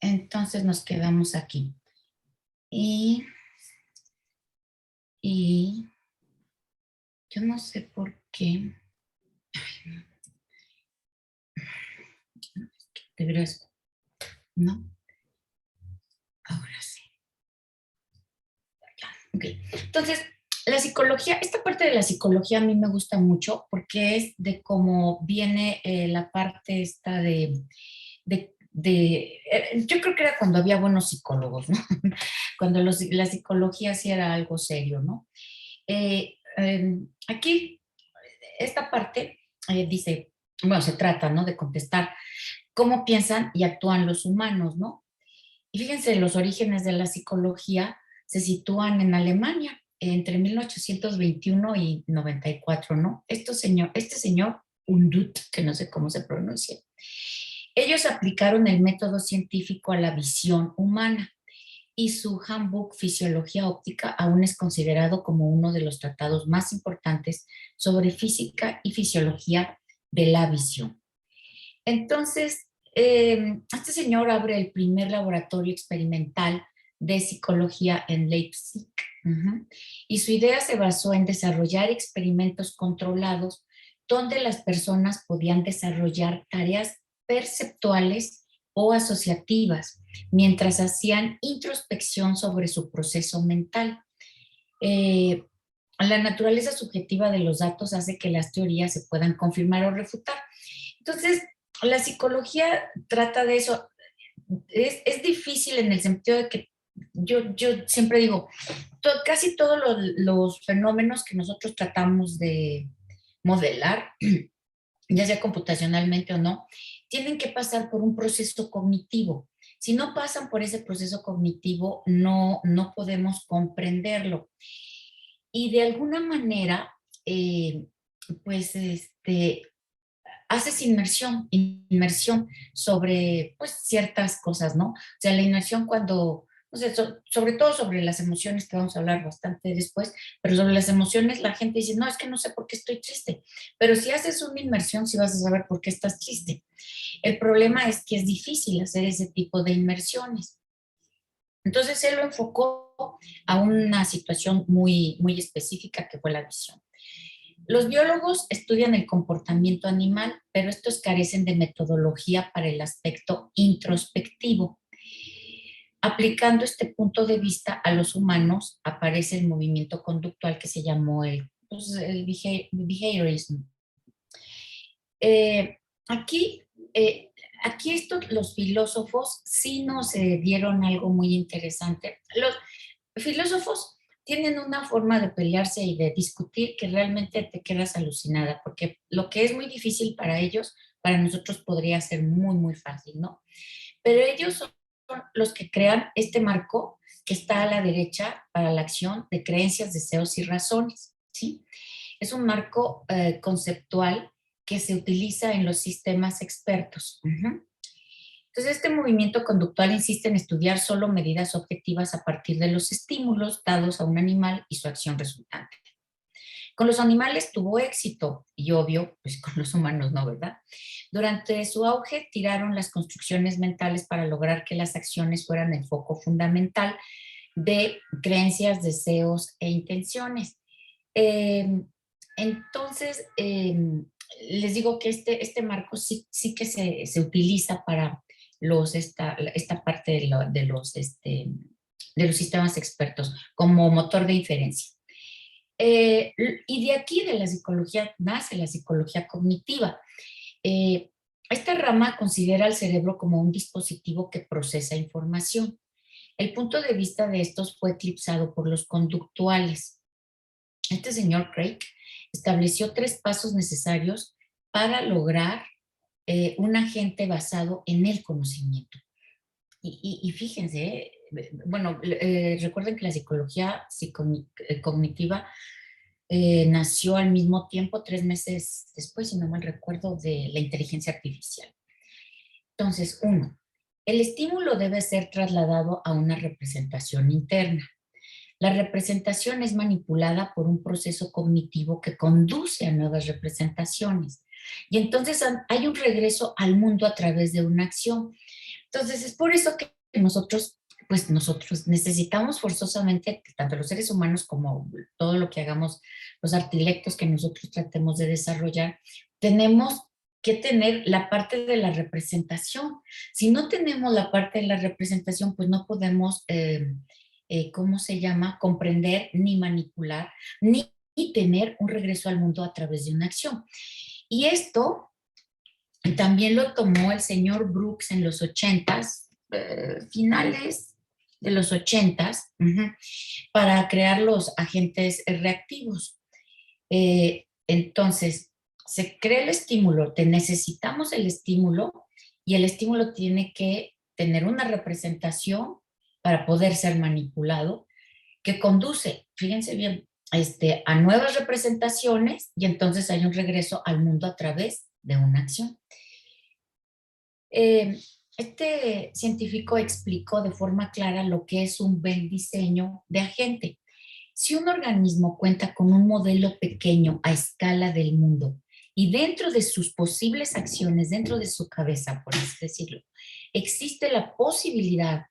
Entonces nos quedamos aquí. Y, y yo no sé por qué. De veras, ¿no? Ahora sí. Ok. Entonces, la psicología, esta parte de la psicología a mí me gusta mucho porque es de cómo viene la parte esta yo creo que era cuando había buenos psicólogos, ¿no? Cuando la psicología sí era algo serio, ¿no? Aquí, esta parte dice, bueno, se trata, ¿no? De contestar cómo piensan y actúan los humanos, ¿no? Y fíjense, los orígenes de la psicología se sitúan en Alemania entre 1821 y 94, ¿no? Este señor, Undut, que no sé cómo se pronuncia, ellos aplicaron el método científico a la visión humana y su Handbuch Fisiología Óptica aún es considerado como uno de los tratados más importantes sobre física y fisiología de la visión. Entonces, este señor abre el primer laboratorio experimental de psicología en Leipzig. Uh-huh. Y su idea se basó en desarrollar experimentos controlados donde las personas podían desarrollar tareas perceptuales o asociativas mientras hacían introspección sobre su proceso mental. Eh, la naturaleza subjetiva de los datos hace que las teorías se puedan confirmar o refutar. Entonces, la psicología trata de eso. Es difícil en el sentido de que yo siempre digo, casi todos los fenómenos que nosotros tratamos de modelar, ya sea computacionalmente o no, tienen que pasar por un proceso cognitivo. Si no pasan por ese proceso cognitivo, no podemos comprenderlo. Y de alguna manera, pues, haces inmersión sobre pues ciertas cosas, ¿no? O sea, la inmersión cuando, no sé, sobre todo sobre las emociones, que vamos a hablar bastante después, pero sobre las emociones la gente dice, no, es que no sé por qué estoy triste, pero si haces una inmersión, sí vas a saber por qué estás triste. El problema es que es difícil hacer ese tipo de inmersiones. Entonces él lo enfocó a una situación muy específica que fue la visión. Los biólogos estudian el comportamiento animal, pero estos carecen de metodología para el aspecto introspectivo. Aplicando este punto de vista a los humanos, aparece el movimiento conductual que se llamó el behaviorismo. Eh, aquí, aquí los filósofos sí nos dieron algo muy interesante. Los filósofos tienen una forma de pelearse y de discutir que realmente te quedas alucinada, porque lo que es muy difícil para ellos, para nosotros podría ser muy fácil, ¿no? Pero ellos son los que crean este marco que está a la derecha para la acción de creencias, deseos y razones, ¿sí? Es un marco conceptual que se utiliza en los sistemas expertos. Uh-huh. Entonces, este movimiento conductual insiste en estudiar solo medidas objetivas a partir de los estímulos dados a un animal y su acción resultante. Con los animales tuvo éxito y obvio, pues con los humanos no, ¿verdad? Durante su auge tiraron las construcciones mentales para lograr que las acciones fueran el foco fundamental de creencias, deseos e intenciones. Eh, entonces, les digo que este marco sí que se utiliza para esta parte de los sistemas expertos como motor de inferencia. Y de aquí, de la psicología, nace la psicología cognitiva. Eh, Esta rama considera al cerebro como un dispositivo que procesa información. El punto de vista de estos fue eclipsado por los conductuales. Este señor Craig estableció 3 pasos necesarios para lograr un agente basado en el conocimiento. Y fíjense, bueno, recuerden que la psicología cognitiva nació al mismo tiempo, 3 meses después, si no mal recuerdo, de la inteligencia artificial. Entonces, 1, el estímulo debe ser trasladado a una representación interna. La representación es manipulada por un proceso cognitivo que conduce a nuevas representaciones. Y entonces hay un regreso al mundo a través de una acción. Entonces, es por eso que nosotros, pues nosotros necesitamos forzosamente, tanto los seres humanos como todo lo que hagamos, los artilectos que nosotros tratemos de desarrollar, tenemos que tener la parte de la representación. Si no tenemos la parte de la representación, pues no podemos, ¿cómo se llama? Comprender ni manipular, ni tener un regreso al mundo a través de una acción. Y esto también lo tomó el señor Brooks en los ochentas, finales de los ochentas, para crear los agentes reactivos. Entonces, se crea el estímulo, necesitamos el estímulo y el estímulo tiene que tener una representación para poder ser manipulado, que conduce, fíjense bien, a nuevas representaciones y entonces hay un regreso al mundo a través de una acción. Este científico explicó de forma clara lo que es un buen diseño de agente. Si un organismo cuenta con un modelo pequeño a escala del mundo y dentro de sus posibles acciones, dentro de su cabeza, por así decirlo, existe la posibilidad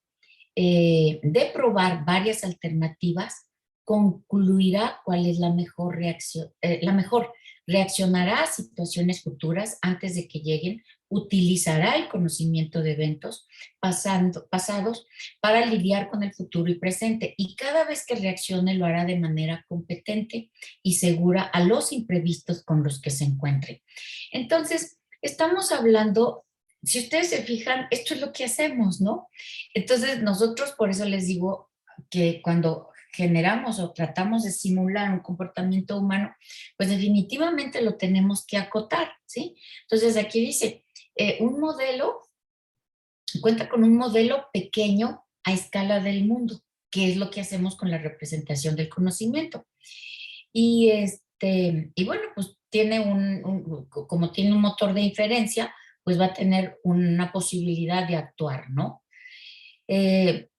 de probar varias alternativas, concluirá cuál es la mejor reacción, reaccionará a situaciones futuras antes de que lleguen, utilizará el conocimiento de eventos pasados para lidiar con el futuro y presente, y cada vez que reaccione lo hará de manera competente y segura a los imprevistos con los que se encuentre. Entonces, estamos hablando, si ustedes se fijan, esto es lo que hacemos, ¿no? Entonces, nosotros por eso les digo que cuando generamos o tratamos de simular un comportamiento humano, pues definitivamente lo tenemos que acotar, ¿sí? Entonces, aquí dice, un modelo cuenta con un modelo pequeño a escala del mundo, que es lo que hacemos con la representación del conocimiento. Y bueno, pues tiene como tiene un motor de inferencia, pues va a tener una posibilidad de actuar, ¿no? Eh,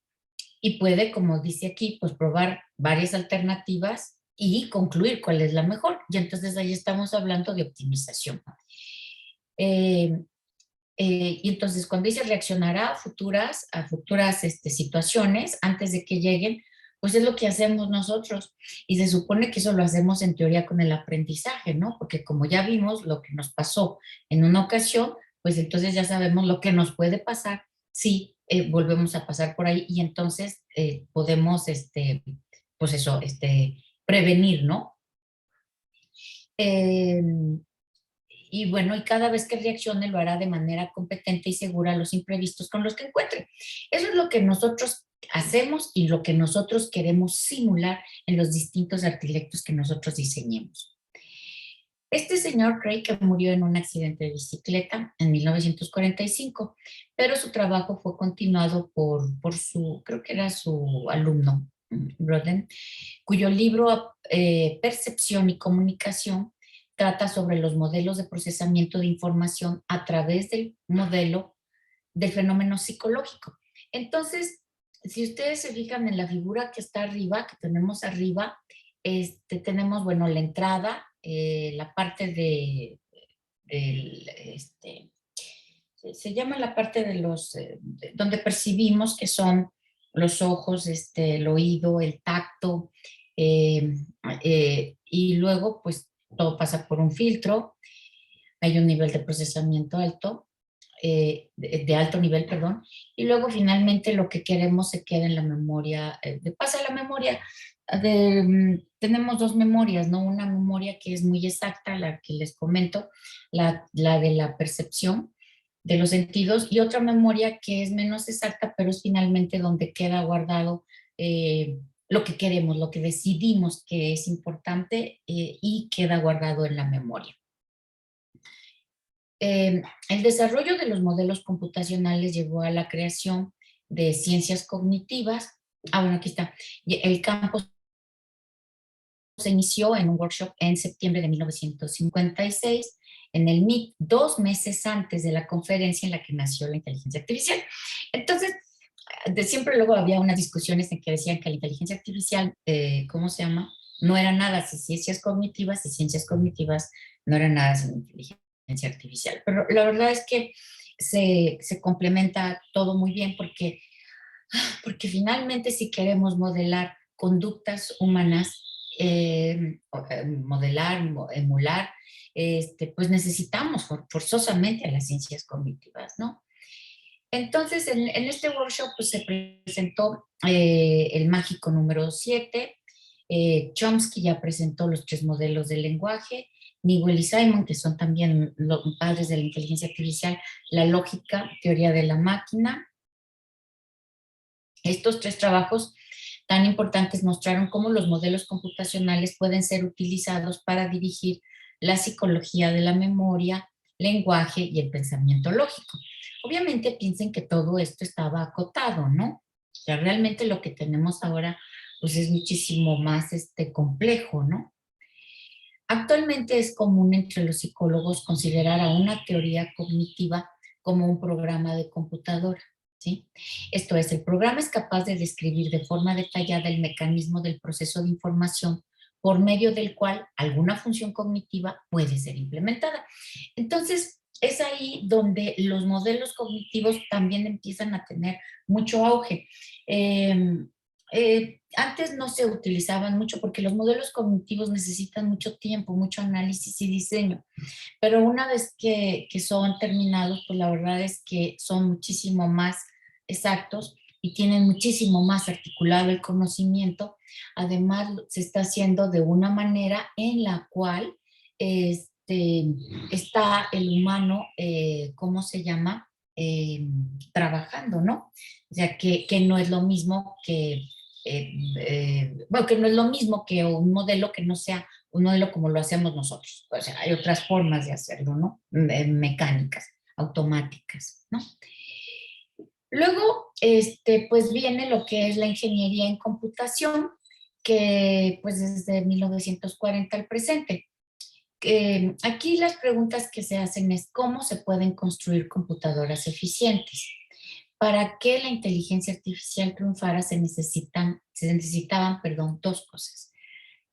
y puede, como dice aquí, pues probar varias alternativas y concluir cuál es la mejor. Y entonces ahí estamos hablando de optimización. Eh, y entonces cuando dice reaccionará a futuras situaciones antes de que lleguen, pues es lo que hacemos nosotros. Y se supone que eso lo hacemos en teoría con el aprendizaje, ¿no? Porque como ya vimos lo que nos pasó en una ocasión, pues entonces ya sabemos lo que nos puede pasar si volvemos a pasar por ahí y entonces podemos, pues eso, prevenir, ¿no? Eh, y bueno, y cada vez que reaccione lo hará de manera competente y segura a los imprevistos con los que encuentre. Eso es lo que nosotros hacemos y lo que nosotros queremos simular en los distintos artilectos que nosotros diseñemos. Este señor Craig que murió en un accidente de bicicleta en 1945, pero su trabajo fue continuado por su, creo que era su alumno, Roden, cuyo libro Percepción y Comunicación trata sobre los modelos de procesamiento de información a través del modelo del fenómeno psicológico. Entonces, si ustedes se fijan en la figura que está arriba, que tenemos arriba, tenemos, bueno, la entrada, la parte del, se llama la parte de donde percibimos que son los ojos, el oído, el tacto, eh, y luego pues todo pasa por un filtro, hay un nivel de procesamiento alto, de alto nivel, perdón, y luego finalmente lo que queremos se queda en la memoria, pasa a la memoria. Tenemos dos memorias, ¿no? Una memoria que es muy exacta, la que les comento, la de la percepción de los sentidos, y otra memoria que es menos exacta, pero es finalmente donde queda guardado lo que queremos, lo que decidimos que es importante y queda guardado en la memoria. El desarrollo de los modelos computacionales llevó a la creación de ciencias cognitivas. Bueno, aquí está. El campo se inició en un workshop en septiembre de 1956 en el MIT, 2 meses antes de la conferencia en la que nació la inteligencia artificial. Entonces, de siempre luego había unas discusiones en que decían que la inteligencia artificial, ¿cómo se llama? No era nada sin ciencias cognitivas y ciencias cognitivas no eran nada sin inteligencia artificial. Pero la verdad es que se complementa todo muy bien porque finalmente si queremos modelar conductas humanas, modelar, emular, pues necesitamos forzosamente a las ciencias cognitivas, ¿no? Entonces, en este workshop pues, se presentó el mágico número 7. Chomsky ya presentó los 3 modelos del lenguaje, Newell y Simon, que son también los padres de la inteligencia artificial, la lógica, teoría de la máquina. Estos 3 trabajos tan importantes mostraron cómo los modelos computacionales pueden ser utilizados para dirigir la psicología de la memoria, lenguaje y el pensamiento lógico. Obviamente piensen que todo esto estaba acotado, ¿no? O sea, realmente lo que tenemos ahora pues es muchísimo más complejo, ¿no? Actualmente es común entre los psicólogos considerar a una teoría cognitiva como un programa de computadora, ¿sí? Esto es, el programa es capaz de describir de forma detallada el mecanismo del proceso de información por medio del cual alguna función cognitiva puede ser implementada. Entonces, es ahí donde los modelos cognitivos también empiezan a tener mucho auge. Antes no se utilizaban mucho porque los modelos cognitivos necesitan mucho tiempo, mucho análisis y diseño, pero una vez que son terminados, pues la verdad es que son muchísimo más exactos y tienen muchísimo más articulado el conocimiento. Además, se está haciendo de una manera en la cual está el humano, ¿cómo se llama? Trabajando, ¿no? O sea, que no es lo mismo bueno, que no es lo mismo que un modelo que no sea un modelo como lo hacemos nosotros. O sea, hay otras formas de hacerlo, ¿no? Mecánicas, automáticas, ¿no? Luego, pues viene lo que es la ingeniería en computación, que pues desde 1940 al presente. Aquí las preguntas que se hacen es cómo se pueden construir computadoras eficientes. Para que la inteligencia artificial triunfara se necesitaban, perdón, 2 cosas: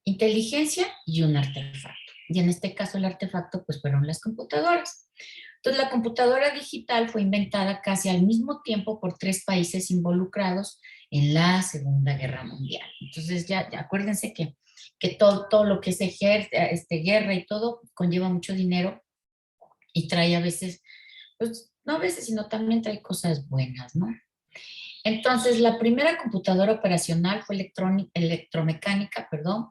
inteligencia y un artefacto. Y en este caso el artefacto pues fueron las computadoras. Entonces la computadora digital fue inventada casi al mismo tiempo por 3 países involucrados en la Segunda Guerra Mundial. Entonces ya acuérdense que todo lo que es guerra y todo conlleva mucho dinero y trae a veces, pues no a veces, sino también trae cosas buenas, ¿no? Entonces, la primera computadora operacional fue electromecánica, perdón,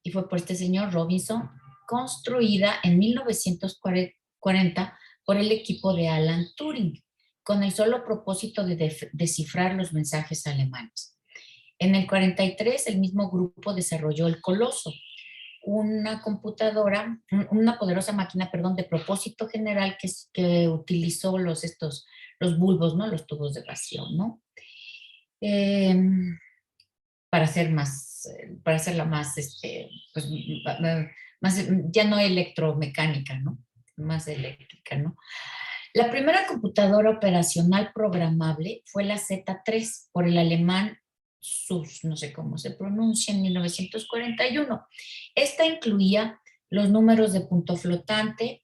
y fue por este señor Robinson, construida en 1940 por el equipo de Alan Turing, con el solo propósito de descifrar los mensajes alemanes. En el 43, el mismo grupo desarrolló el Coloso, una computadora, una poderosa máquina, perdón, de propósito general que utilizó los bulbos, ¿no? Los tubos de vacío, ¿no? eh, para hacer para hacerla más, pues, más, ya no electromecánica, ¿no? Más eléctrica, ¿no? La primera computadora operacional programable fue la Z3 por el alemán SUS, no sé cómo se pronuncia, en 1941. Esta incluía los números de punto flotante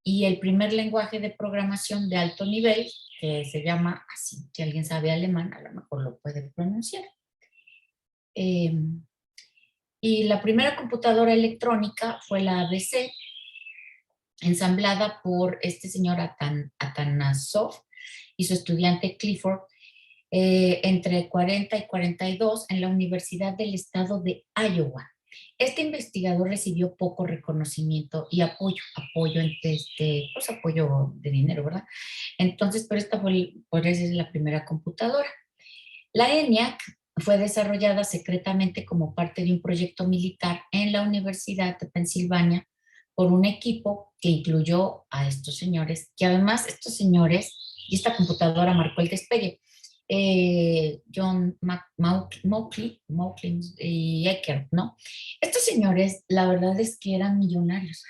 y el primer lenguaje de programación de alto nivel, que se llama así. Si alguien sabe alemán, a lo mejor lo puede pronunciar. Eh, y la primera computadora electrónica fue la ABC, ensamblada por este señor Atanasov y su estudiante Clifford entre 40 y 42 en la Universidad del Estado de Iowa. Este investigador recibió poco reconocimiento y apoyo pues apoyo de dinero, ¿verdad? Entonces, pero por eso es la primera computadora. La ENIAC fue desarrollada secretamente como parte de un proyecto militar en la Universidad de Pensilvania por un equipo que incluyó a estos señores, que además estos señores, y esta computadora marcó el despegue, John Mauchly y Eckert, ¿no? Estos señores, la verdad es que eran millonarios.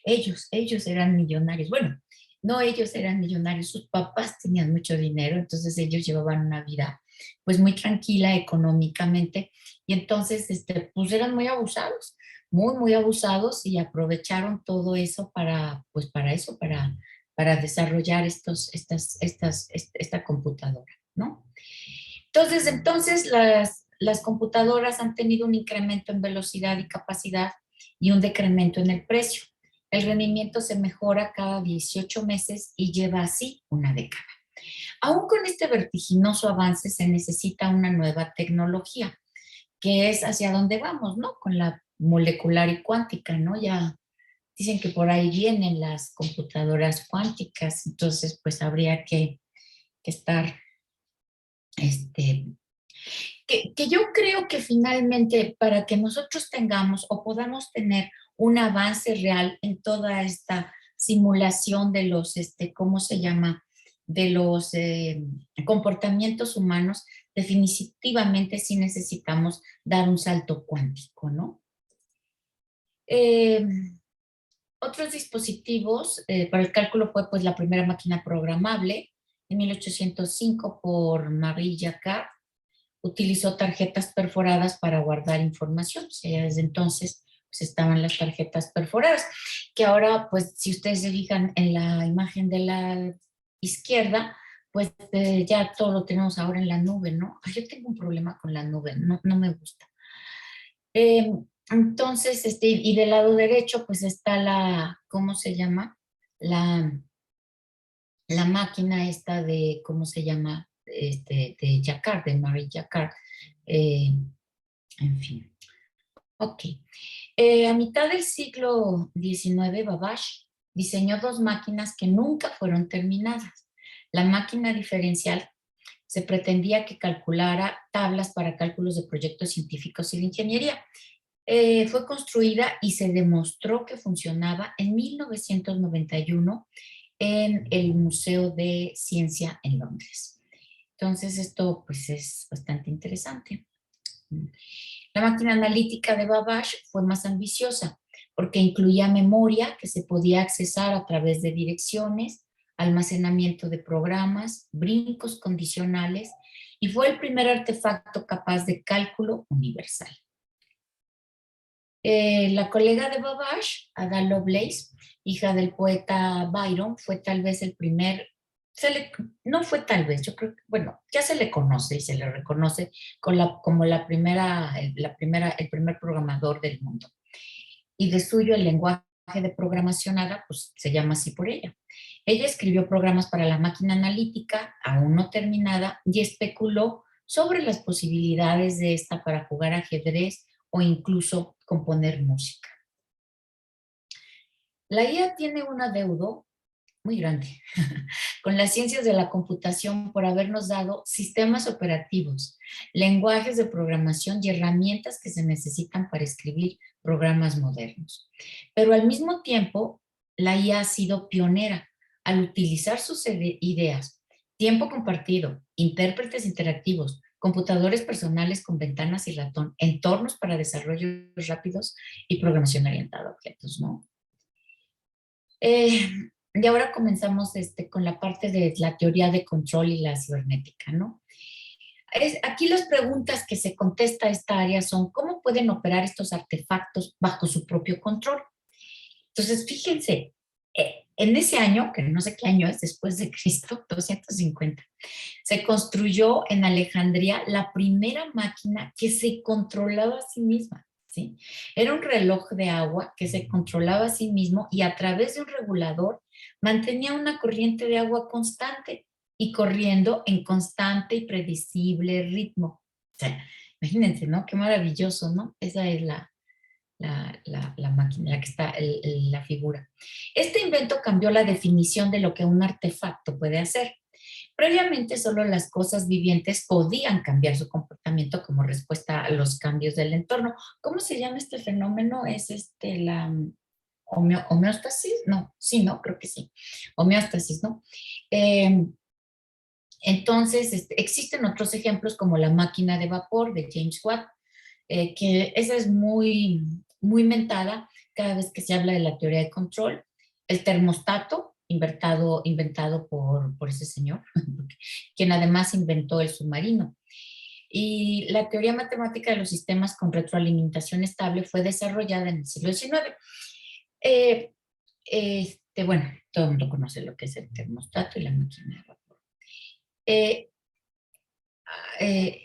ellos eran millonarios. Bueno, no ellos eran millonarios, sus papás tenían mucho dinero, entonces ellos llevaban una vida pues muy tranquila económicamente y entonces pues eran muy abusados, muy abusados y aprovecharon todo eso para, pues para eso, para desarrollar esta computadora, ¿no? Entonces las computadoras han tenido un incremento en velocidad y capacidad y un decremento en el precio. El rendimiento se mejora cada 18 meses y lleva así una década. Aún con este vertiginoso avance se necesita una nueva tecnología, que es hacia dónde vamos, ¿no? Con la molecular y cuántica, ¿no? Ya dicen que por ahí vienen las computadoras cuánticas, entonces pues habría que estar, que yo creo que finalmente para que nosotros tengamos o podamos tener un avance real en toda esta simulación de los, ¿cómo se llama? De los comportamientos humanos, definitivamente sí necesitamos dar un salto cuántico, ¿no? Eh, Otros dispositivos para el cálculo fue pues la primera máquina programable en 1805 por Marie Jacquard. Utilizó tarjetas perforadas para guardar información. O sea, desde entonces pues, estaban las tarjetas perforadas, que ahora, pues, si ustedes se fijan en la imagen de la izquierda, pues ya todo lo tenemos ahora en la nube, ¿no? Ay, yo tengo un problema con la nube, no me gusta. Eh, entonces, y del lado derecho, pues está ¿cómo se llama? La, la máquina esta de, ¿cómo se llama? De Jacquard, de Marie Jacquard. Eh, en fin. Ok. A mitad del siglo XIX, Babbage diseñó dos máquinas que nunca fueron terminadas. La máquina diferencial se pretendía que calculara tablas para cálculos de proyectos científicos y de ingeniería. Fue construida y se demostró que funcionaba en 1991 en el Museo de Ciencia en Londres. Entonces, esto pues es bastante interesante. La máquina analítica de Babbage fue más ambiciosa porque incluía memoria que se podía accesar a través de direcciones, almacenamiento de programas, brincos condicionales y fue el primer artefacto capaz de cálculo universal. La colega de Babbage, Ada Lovelace, hija del poeta Byron, fue tal vez el primer, no fue tal vez, yo creo que, bueno, ya se le conoce y se le reconoce como el primer programador del mundo. Y de suyo el lenguaje de programación ADA, pues se llama así por ella. Ella escribió programas para la máquina analítica, aún no terminada, y especuló sobre las posibilidades de esta para jugar ajedrez o incluso componer música. La IA tiene un adeudo muy grande con las ciencias de la computación por habernos dado sistemas operativos, lenguajes de programación y herramientas que se necesitan para escribir programas modernos. Pero al mismo tiempo, la IA ha sido pionera al utilizar sus ideas, tiempo compartido, intérpretes interactivos, computadores personales con ventanas y ratón, entornos para desarrollos rápidos y programación orientada a objetos, ¿no? Y ahora comenzamos con la parte de la teoría de control y la cibernética, ¿no? Aquí las preguntas que se contesta a esta área son, ¿cómo pueden operar estos artefactos bajo su propio control? Entonces, fíjense, en ese año, que no sé qué año es, después de Cristo, 250, se construyó en Alejandría la primera máquina que se controlaba a sí misma, ¿sí? Era un reloj de agua que se controlaba a sí mismo y a través de un regulador mantenía una corriente de agua constante y corriendo en constante y predecible ritmo. O sea, imagínense, ¿no? Qué maravilloso, ¿no? Esa es la máquina, la que está la figura. Este invento cambió la definición de lo que un artefacto puede hacer. Previamente, solo las cosas vivientes podían cambiar su comportamiento como respuesta a los cambios del entorno. ¿Cómo se llama este fenómeno? Es la homeostasis, no, sí, no, creo que sí, homeostasis, ¿no? Entonces, existen otros ejemplos como la máquina de vapor de James Watt, que esa es muy mentada cada vez que se habla de la teoría de control. El termostato, inventado por ese señor, quien además inventó el submarino. Y la teoría matemática de los sistemas con retroalimentación estable fue desarrollada en el siglo XIX. bueno, todo el mundo conoce lo que es el termostato y la máquina de vapor. Eh, eh,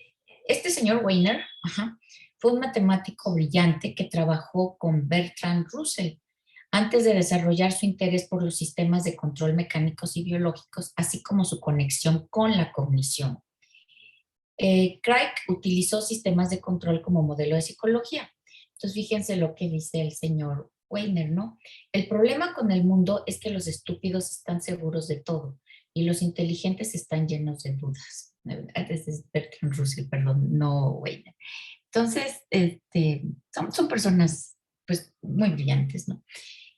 este señor Weiner, ajá, fue un matemático brillante que trabajó con Bertrand Russell antes de desarrollar su interés por los sistemas de control mecánicos y biológicos, así como su conexión con la cognición. Craig utilizó sistemas de control como modelo de psicología. Entonces, fíjense lo que dice el señor Weiner, ¿no? El problema con el mundo es que los estúpidos están seguros de todo y los inteligentes están llenos de dudas. Este es Bertrand Russell, perdón, no Weiner. Entonces, son personas pues muy brillantes, ¿no?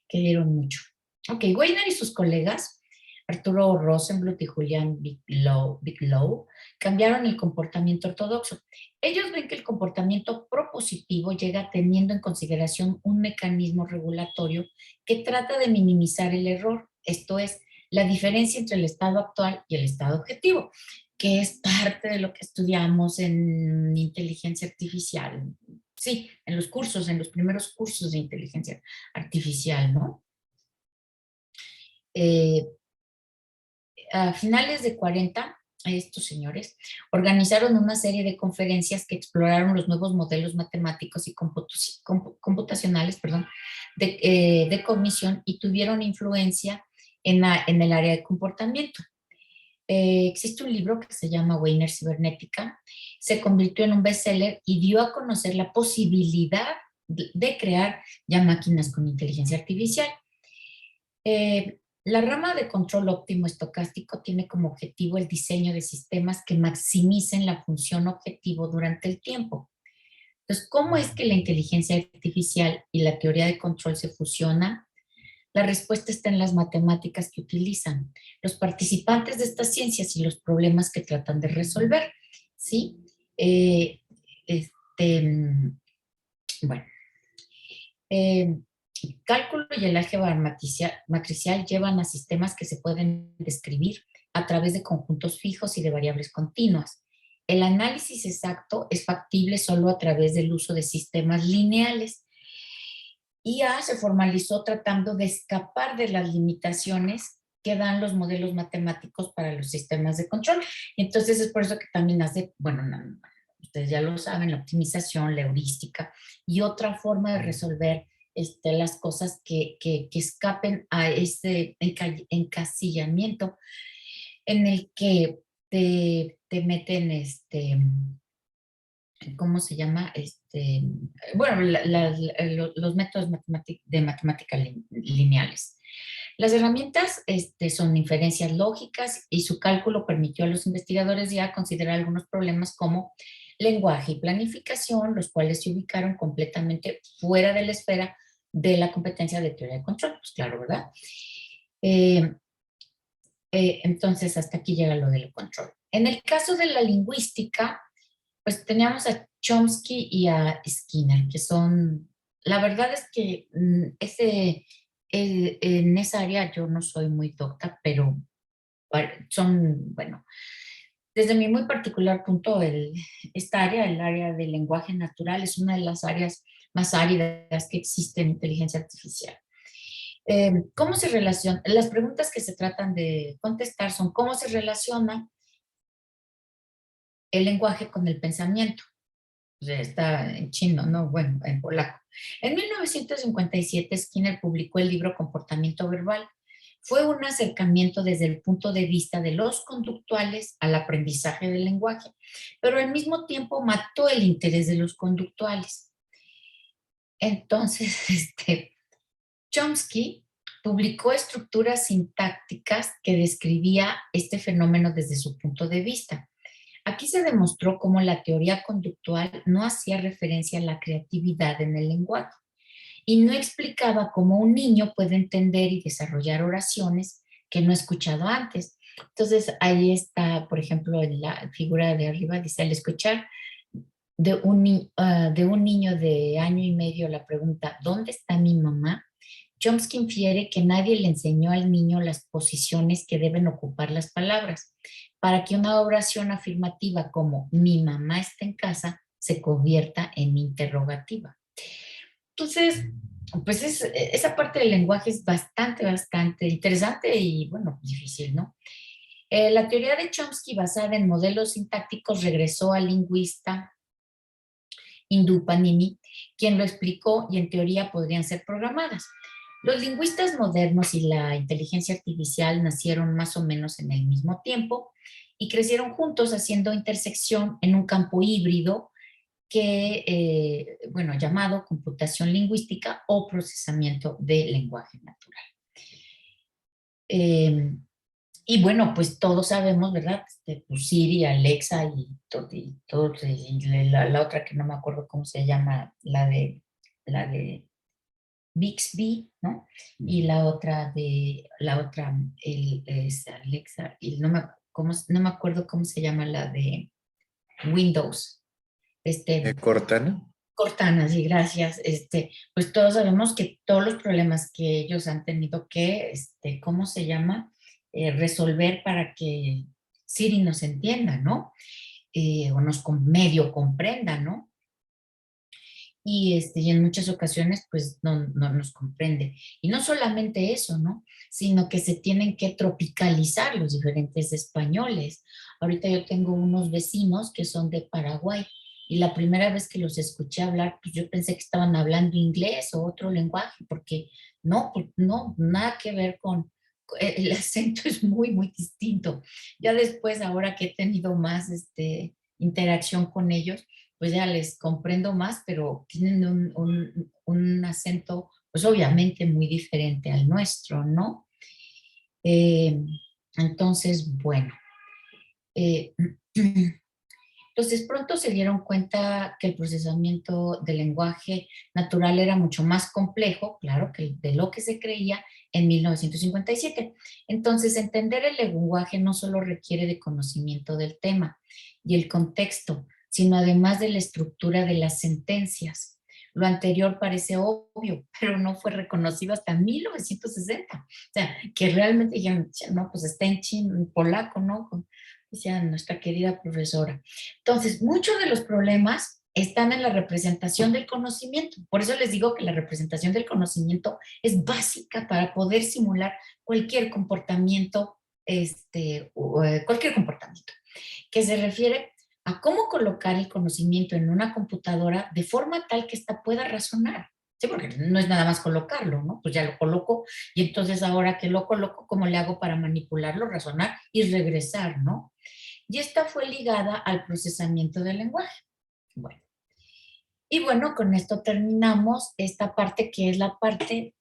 Que dieron mucho. Ok, Weiner y sus colegas, Arturo Rosenbluth y Julian Bigelow, cambiaron el comportamiento ortodoxo. Ellos ven que el comportamiento propositivo llega teniendo en consideración un mecanismo regulatorio que trata de minimizar el error, esto es, la diferencia entre el estado actual y el estado objetivo, que es parte de lo que estudiamos en inteligencia artificial. Sí, en los cursos, en los primeros cursos de inteligencia artificial, ¿no? Eh, a finales de 40, estos señores organizaron una serie de conferencias que exploraron los nuevos modelos matemáticos y computacionales, perdón, de cognición y tuvieron influencia en el área de comportamiento. Existe un libro que se llama Weiner Cibernética, se convirtió en un bestseller y dio a conocer la posibilidad de crear ya máquinas con inteligencia artificial. La rama de control óptimo estocástico tiene como objetivo el diseño de sistemas que maximicen la función objetivo durante el tiempo. Entonces, ¿cómo es que la inteligencia artificial y la teoría de control se fusionan? La respuesta está en las matemáticas que utilizan los participantes de estas ciencias y los problemas que tratan de resolver, ¿sí? Eh, este, bueno, eh, cálculo y el álgebra matricial llevan a sistemas que se pueden describir a través de conjuntos fijos y de variables continuas. El análisis exacto es factible solo a través del uso de sistemas lineales. IA se formalizó tratando de escapar de las limitaciones que dan los modelos matemáticos para los sistemas de control. Entonces es por eso que también hace, bueno, ustedes ya lo saben, la optimización, la heurística y otra forma de resolver las cosas que escapen a ese encasillamiento en el que te meten ¿cómo se llama? Bueno, los métodos de matemática lineales. Las herramientas son inferencias lógicas y su cálculo permitió a los investigadores ya considerar algunos problemas como lenguaje y planificación, los cuales se ubicaron completamente fuera de la esfera de la competencia de teoría de control. Pues claro, ¿verdad? Eh, entonces, hasta aquí llega lo del control. En el caso de la lingüística, pues teníamos a Chomsky y a Skinner, que son, la verdad es que en esa área yo no soy muy docta, pero son, bueno, desde mi muy particular punto, esta área, el área del lenguaje natural, es una de las áreas más áridas que existe en inteligencia artificial. ¿Cómo se relaciona? Las preguntas que se tratan de contestar son cómo se relaciona el lenguaje con el pensamiento. O sea, está en chino, no, bueno, en polaco. En 1957, Skinner publicó el libro Comportamiento Verbal. Fue un acercamiento desde el punto de vista de los conductuales al aprendizaje del lenguaje, pero al mismo tiempo mató el interés de los conductuales. Entonces, Chomsky publicó estructuras sintácticas que describía este fenómeno desde su punto de vista. Aquí se demostró cómo la teoría conductual no hacía referencia a la creatividad en el lenguaje y no explicaba cómo un niño puede entender y desarrollar oraciones que no ha escuchado antes. Entonces, ahí está, por ejemplo, en la figura de arriba, dice, al escuchar de un niño de año y medio la pregunta, ¿dónde está mi mamá? Chomsky infiere que nadie le enseñó al niño las posiciones que deben ocupar las palabras para que una oración afirmativa como mi mamá está en casa se convierta en interrogativa. Entonces, pues esa parte del lenguaje es bastante interesante y, bueno, difícil, ¿no? La teoría de Chomsky basada en modelos sintácticos regresó al lingüista hindú Panini, quien lo explicó y en teoría podrían ser programadas. Los lingüistas modernos y la inteligencia artificial nacieron más o menos en el mismo tiempo y crecieron juntos haciendo intersección en un campo híbrido que, bueno, llamado computación lingüística o procesamiento de lenguaje natural. Eh, y bueno, pues todos sabemos, ¿verdad? Pues Siri, Alexa y todo, y la otra que no me acuerdo cómo se llama, la de Bixby, ¿no? Y la otra es Alexa, y no me acuerdo cómo se llama la de Windows. Este, Cortana. Cortana, sí, gracias. Pues todos sabemos que todos los problemas que ellos han tenido que, ¿cómo se llama? Resolver para que Siri nos entienda, ¿no? O medio comprenda, ¿no? Y en muchas ocasiones, pues no nos comprende. Y no solamente eso, ¿no? Sino que se tienen que tropicalizar los diferentes españoles. Ahorita yo tengo unos vecinos que son de Paraguay y la primera vez que los escuché hablar, pues yo pensé que estaban hablando inglés o otro lenguaje, porque no, pues no, nada que ver el acento es muy distinto. Ya después, ahora que he tenido más interacción con ellos, pues ya les comprendo más, pero tienen un acento, pues obviamente muy diferente al nuestro, ¿no? Eh, entonces, bueno, eh, entonces pronto se dieron cuenta que el procesamiento del lenguaje natural era mucho más complejo, claro, que de lo que se creía en 1957. Entonces, entender el lenguaje no solo requiere de conocimiento del tema y el contexto, sino además de la estructura de las sentencias. Lo anterior parece obvio, pero no fue reconocido hasta 1960. O sea, que realmente dijeron, no, pues está en chino, en polaco, ¿no? Decía nuestra querida profesora. Entonces, muchos de los problemas están en la representación del conocimiento. Por eso les digo que la representación del conocimiento es básica para poder simular cualquier comportamiento, cualquier comportamiento, que se refiere a cómo colocar el conocimiento en una computadora de forma tal que ésta pueda razonar. Sí, porque no es nada más colocarlo, ¿no? Pues ya lo coloco y entonces ahora que lo coloco, ¿cómo le hago para manipularlo, razonar y regresar, ¿no? Y esta fue ligada al procesamiento del lenguaje. Bueno, y bueno, con esto terminamos esta parte que es la parte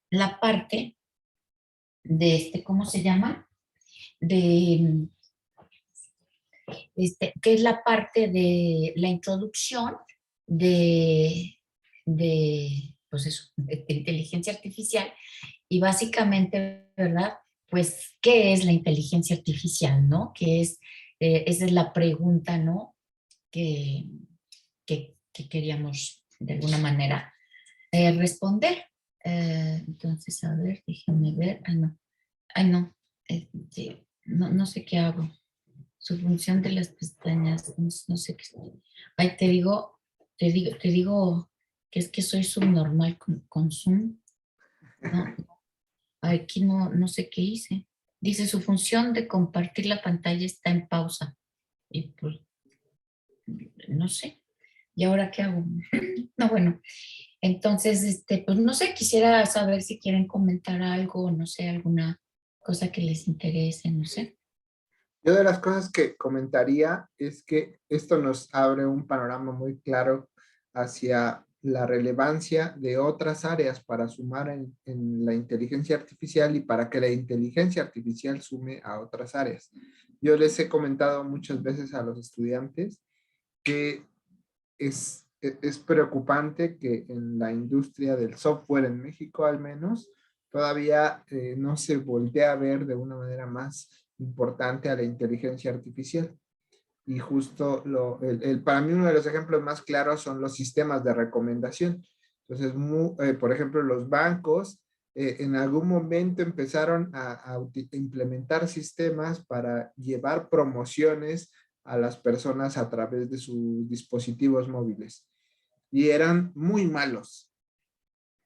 de ¿cómo se llama? De que es la parte de la introducción de, pues eso, de inteligencia artificial y básicamente, ¿verdad? Pues, ¿qué es la inteligencia artificial, no? Esa es la pregunta, ¿no? Que, que queríamos de alguna manera responder. Entonces, a ver, déjame ver. Ay, no, no sé qué hago. Su función de las pestañas, no sé qué. Ay, te digo que es que soy subnormal con Zoom. No, aquí no sé qué hice. Dice, su función de compartir la pantalla está en pausa. Y pues, no sé. ¿Y ahora qué hago? No, bueno. Entonces, pues no sé, quisiera saber si quieren comentar algo, no sé, alguna cosa que les interese, no sé. Yo de las cosas que comentaría es que esto nos abre un panorama muy claro hacia la relevancia de otras áreas para sumar en la inteligencia artificial y para que la inteligencia artificial sume a otras áreas. Yo les he comentado muchas veces a los estudiantes que es preocupante que en la industria del software en México al menos todavía no se voltea a ver de una manera más importante a la inteligencia artificial. Y justo para mí uno de los ejemplos más claros son los sistemas de recomendación. Entonces, por ejemplo, los bancos en algún momento empezaron a implementar sistemas para llevar promociones a las personas a través de sus dispositivos móviles. Y eran muy malos,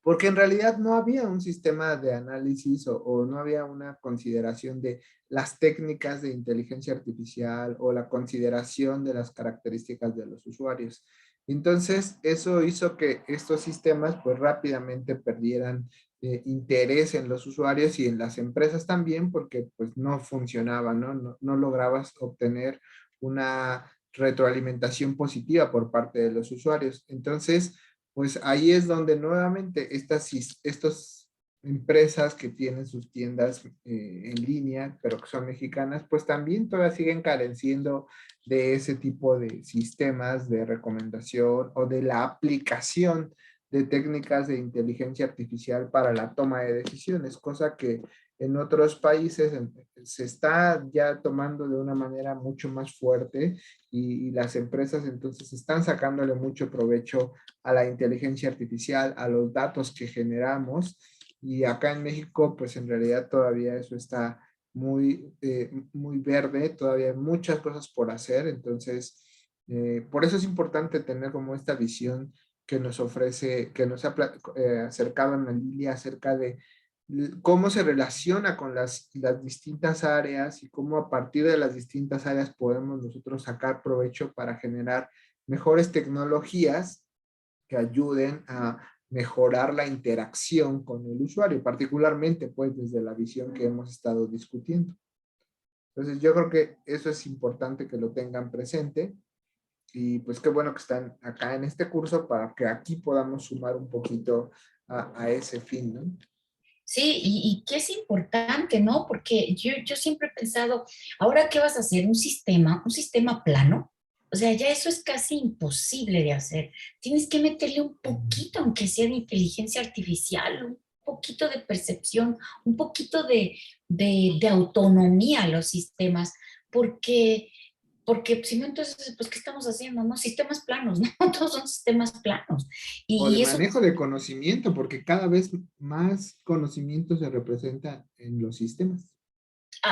porque en realidad no había un sistema de análisis o no había una consideración de las técnicas de inteligencia artificial o la consideración de las características de los usuarios. Entonces, eso hizo que estos sistemas pues rápidamente perdieran interés en los usuarios y en las empresas también, porque pues no funcionaba, ¿no? No lograbas obtener una retroalimentación positiva por parte de los usuarios. Entonces, pues ahí es donde nuevamente estas empresas que tienen sus tiendas en línea, pero que son mexicanas, pues también todavía siguen careciendo de ese tipo de sistemas de recomendación o de la aplicación de técnicas de inteligencia artificial para la toma de decisiones, cosa que en otros países se está ya tomando de una manera mucho más fuerte y las empresas entonces están sacándole mucho provecho a la inteligencia artificial, a los datos que generamos. Y acá en México, pues en realidad todavía eso está muy verde, todavía hay muchas cosas por hacer. Entonces, por eso es importante tener como esta visión que nos ofrece, que nos ha acercado a Lilia acerca de cómo se relaciona con las distintas áreas y cómo a partir de las distintas áreas podemos nosotros sacar provecho para generar mejores tecnologías que ayuden a mejorar la interacción con el usuario, particularmente pues desde la visión que hemos estado discutiendo. Entonces yo creo que eso es importante que lo tengan presente y pues qué bueno que están acá en este curso para que aquí podamos sumar un poquito a ese fin, ¿no? Sí, y que es importante, ¿no? Porque yo siempre he pensado, ¿ahora qué vas a hacer? Un sistema plano? O sea, ya eso es casi imposible de hacer. Tienes que meterle un poquito, aunque sea de inteligencia artificial, un poquito de percepción, un poquito de autonomía a los sistemas, porque si no, entonces, pues, ¿qué estamos haciendo? ¿No? Sistemas planos, ¿no? Todos son sistemas planos. O de Y eso manejo de conocimiento, porque cada vez más conocimiento se representa en los sistemas.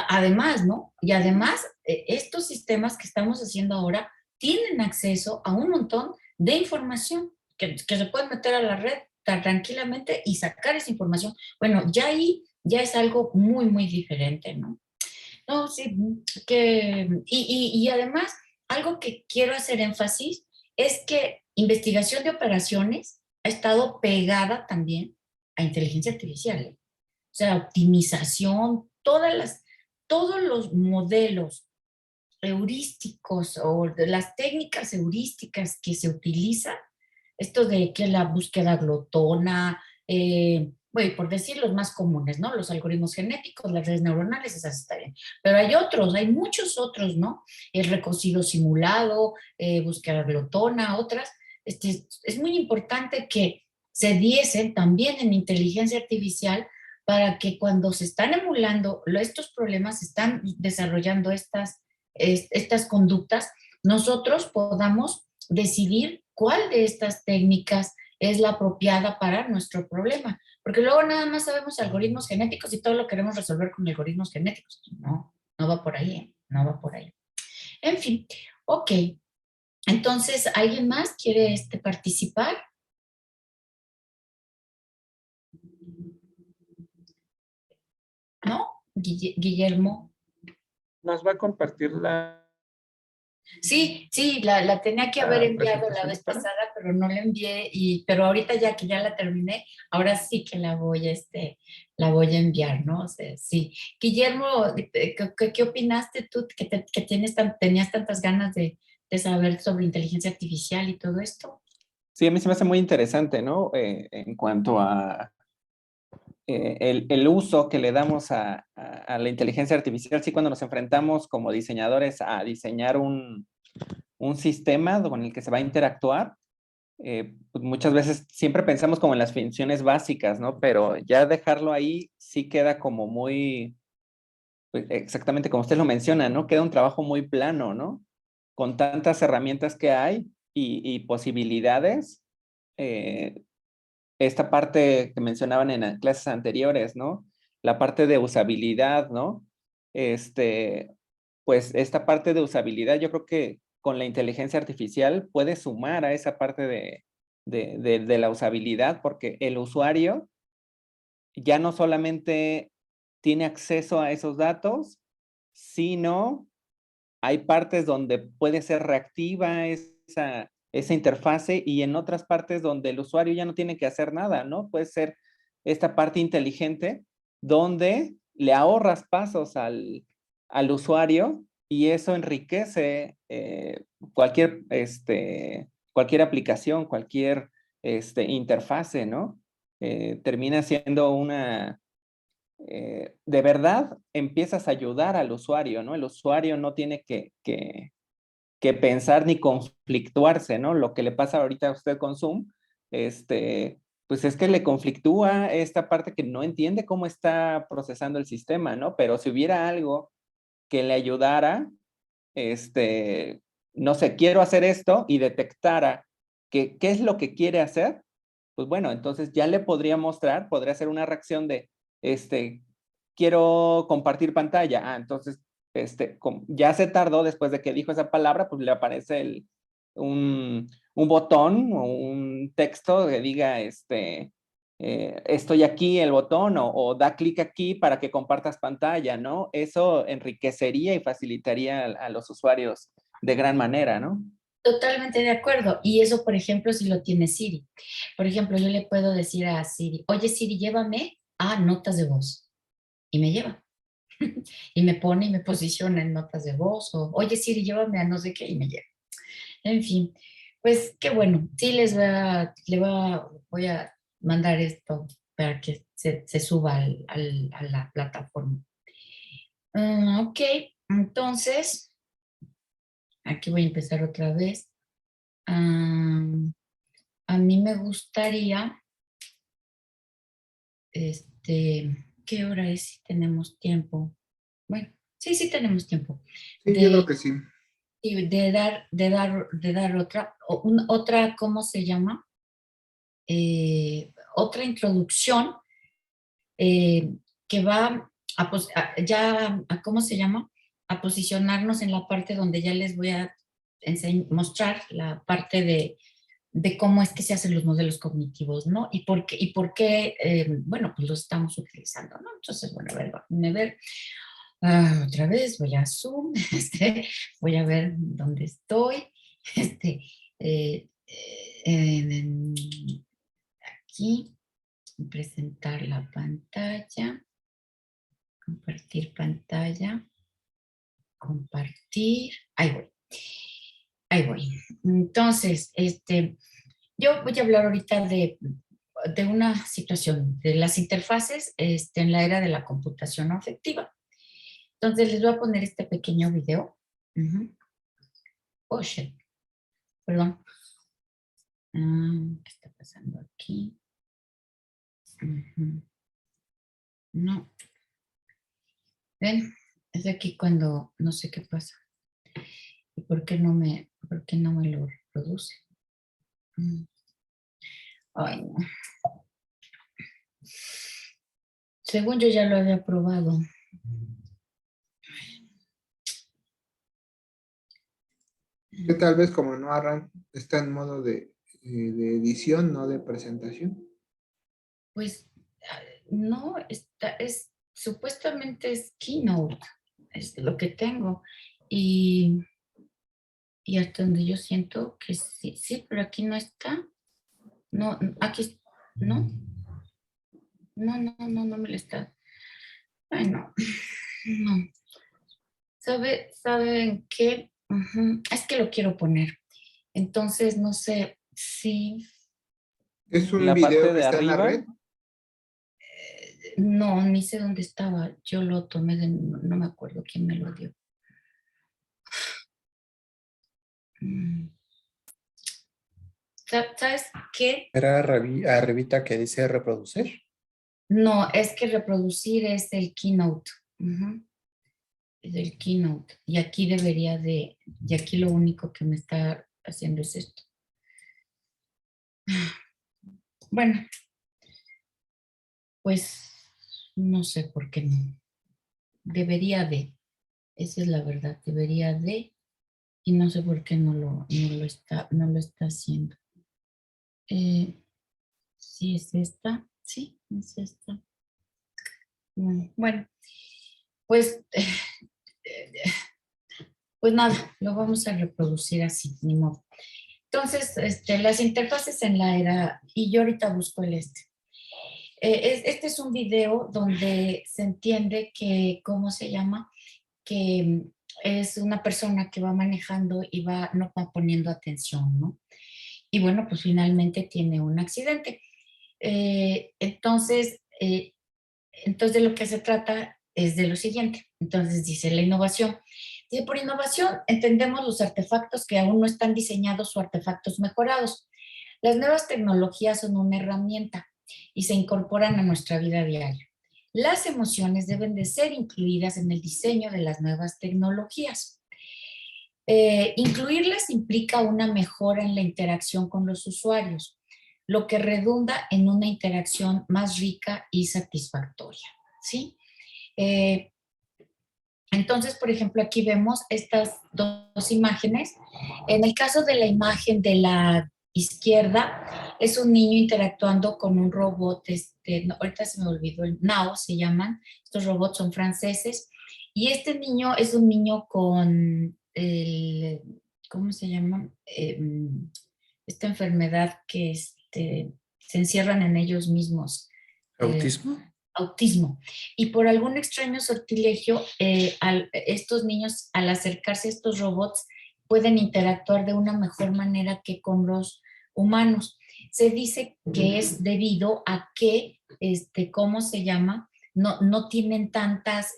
además, ¿no? Y además, estos sistemas que estamos haciendo ahora tienen acceso a un montón de información que se pueden meter a la red tan tranquilamente y sacar esa información. Bueno, ya ahí ya es algo muy, muy diferente, ¿no? No, sí, y además, algo que quiero hacer énfasis es que investigación de operaciones ha estado pegada también a inteligencia artificial, ¿eh? O sea, optimización, todos los modelos heurísticos o de las técnicas heurísticas que se utilizan, esto de que la búsqueda glotona, bueno, por decir los más comunes, ¿no? Los algoritmos genéticos, las redes neuronales, esas está bien. Pero hay otros, hay muchos otros, ¿no? El recocido simulado, búsqueda glotona, otras. Es muy importante que se diesen también en inteligencia artificial para que cuando se están emulando estos problemas, se están desarrollando estas conductas, nosotros podamos decidir cuál de estas técnicas es la apropiada para nuestro problema. Porque luego nada más sabemos algoritmos genéticos y todo lo queremos resolver con algoritmos genéticos. No, no va por ahí, ¿eh? No va por ahí. En fin, ok. Entonces, ¿alguien más quiere participar? ¿No? Guillermo. Nos va a compartir la Sí, sí, la tenía que haber enviado la presentación vez para. pasada, pero no la envié, pero ahorita ya que ya la terminé, ahora sí que la voy a enviar, ¿no? O sea, sí. Guillermo, ¿qué opinaste tú que tenías tantas ganas de saber sobre inteligencia artificial y todo esto? Sí, a mí se me hace muy interesante, ¿no? En cuanto a el uso que le damos a la inteligencia artificial, sí, cuando nos enfrentamos como diseñadores a diseñar un sistema con el que se va a interactuar, pues muchas veces siempre pensamos como en las funciones básicas, ¿no? Pero ya dejarlo ahí sí queda como muy, pues, exactamente como usted lo menciona, ¿no? Queda un trabajo muy plano, ¿no? Con tantas herramientas que hay y posibilidades, eh, esta parte que mencionaban en clases anteriores, ¿no? La parte de usabilidad, ¿no? Este, pues esta parte de usabilidad yo creo que con la inteligencia artificial puede sumar a esa parte de la usabilidad, porque el usuario ya no solamente tiene acceso a esos datos, sino hay partes donde puede ser reactiva esa interfase y en otras partes donde el usuario ya no tiene que hacer nada, ¿no? Puede ser esta parte inteligente donde le ahorras pasos al usuario y eso enriquece cualquier aplicación, cualquier interfase, ¿no? Termina siendo de verdad empiezas a ayudar al usuario, ¿no? El usuario no tiene que pensar ni conflictuarse, ¿no? Lo que le pasa ahorita a usted con Zoom, pues es que le conflictúa esta parte que no entiende cómo está procesando el sistema, ¿no? Pero si hubiera algo que le ayudara, no sé, quiero hacer esto y detectara qué es lo que quiere hacer, pues bueno, entonces ya le podría mostrar, podría hacer una reacción de, quiero compartir pantalla. Ah, entonces, ya se tardó después de que dijo esa palabra, pues le aparece un botón o un texto que diga, estoy aquí, el botón, o da clic aquí para que compartas pantalla, ¿no? Eso enriquecería y facilitaría a los usuarios de gran manera, ¿no? Totalmente de acuerdo. Y eso, por ejemplo, si lo tiene Siri. Por ejemplo, yo le puedo decir a Siri, oye Siri, llévame a notas de voz. Y me lleva. Y me pone y me posiciona en notas de voz. O, oye Siri, llévame a no sé qué y me lleva. En fin, pues qué bueno. Sí, voy a mandar esto para que se suba a la plataforma. Ok, entonces, aquí voy a empezar otra vez. A mí me gustaría, ¿qué hora es? Si tenemos tiempo. Bueno, sí, sí tenemos tiempo. Sí, yo creo De, que sí. de dar otra, otra, ¿cómo se llama? Otra introducción que va ¿cómo se llama? A posicionarnos en la parte donde ya les voy a mostrar la parte de cómo es que se hacen los modelos cognitivos, ¿no? Y por qué bueno, pues los estamos utilizando, ¿no? Entonces, bueno, a ver, déjame ver. Otra vez voy a Zoom, voy a ver dónde estoy. Este, eh, en- aquí, presentar la pantalla, compartir pantalla, compartir, ahí voy. Ahí voy. Entonces, yo voy a hablar ahorita de una situación, de las interfaces en la era de la computación afectiva. Entonces, les voy a poner este pequeño video. Oh, shit. Perdón. ¿Qué está pasando aquí? No. ¿Ven? Es aquí cuando no sé qué pasa. ¿Y por qué no me lo reproduce? Ay, no. Según yo ya lo había probado. Que tal vez como no arranca, está en modo de edición, no de presentación. Pues no, supuestamente es Keynote, es lo que tengo. Y, y hasta donde yo siento que sí, sí, pero aquí no está. No, aquí, no, no me lo está. Ay, no, no. ¿Saben qué? Es que lo quiero poner. Entonces, no sé si, Es un La video parte que de está en la arriba, red. no, ni sé dónde estaba. Yo lo tomé no me acuerdo quién me lo dio. Mm, ¿Sabes qué? Era arribita que dice reproducir. No, es que reproducir es el keynote. Es el keynote. Y aquí y aquí lo único que me está haciendo es esto. Bueno, pues no sé por qué no. Debería de, esa es la verdad, debería de, y no sé por qué no lo está haciendo. Sí, es esta. Sí, es esta. Bueno, pues, pues nada, lo vamos a reproducir así, ni modo. Entonces, las interfaces en la era, y yo ahorita busco el este. Este es un video donde se entiende que, ¿cómo se llama? Que es una persona que va manejando y no va poniendo atención, ¿no? Y bueno, pues finalmente tiene un accidente. Entonces, de lo que se trata es de lo siguiente. Entonces dice la innovación. Dice, por innovación entendemos los artefactos que aún no están diseñados o artefactos mejorados. Las nuevas tecnologías son una herramienta y se incorporan a nuestra vida diaria. Las emociones deben de ser incluidas en el diseño de las nuevas tecnologías. Incluirlas implica una mejora en la interacción con los usuarios, lo que redunda en una interacción más rica y satisfactoria, ¿sí? Entonces, por ejemplo, aquí vemos estas dos imágenes. En el caso de la imagen de la izquierda, es un niño interactuando con un robot, no, ahorita se me olvidó, el Nao se llaman, estos robots son franceses, y este niño es un niño con ¿cómo se llama? Esta enfermedad que se encierran en ellos mismos. ¿Autismo? Autismo. Y por algún extraño sortilegio, estos niños, al acercarse a estos robots, pueden interactuar de una mejor manera que con los humanos. Se dice que es debido a que, ¿cómo se llama? No tienen tantas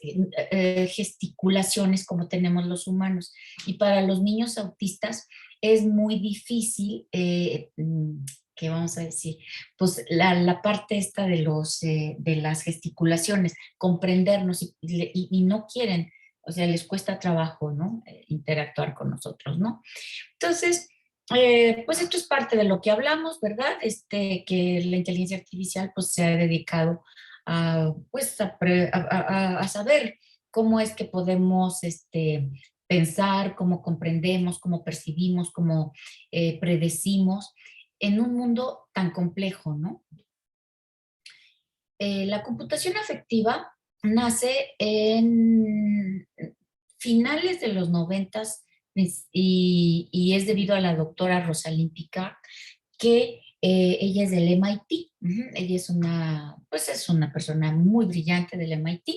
gesticulaciones como tenemos los humanos. Y para los niños autistas es muy difícil, ¿qué vamos a decir? Pues la parte esta de las gesticulaciones, comprendernos y no quieren, o sea, les cuesta trabajo, ¿no? Interactuar con nosotros, ¿no? Entonces, pues esto es parte de lo que hablamos, ¿verdad? Que la inteligencia artificial pues se ha dedicado pues, a saber cómo es que podemos pensar, cómo comprendemos, cómo percibimos, cómo predecimos en un mundo tan complejo, ¿no? La computación afectiva nace en finales de los 90 y es debido a la doctora Rosalind Picard, que ella es del MIT. Ella pues es una persona muy brillante del MIT.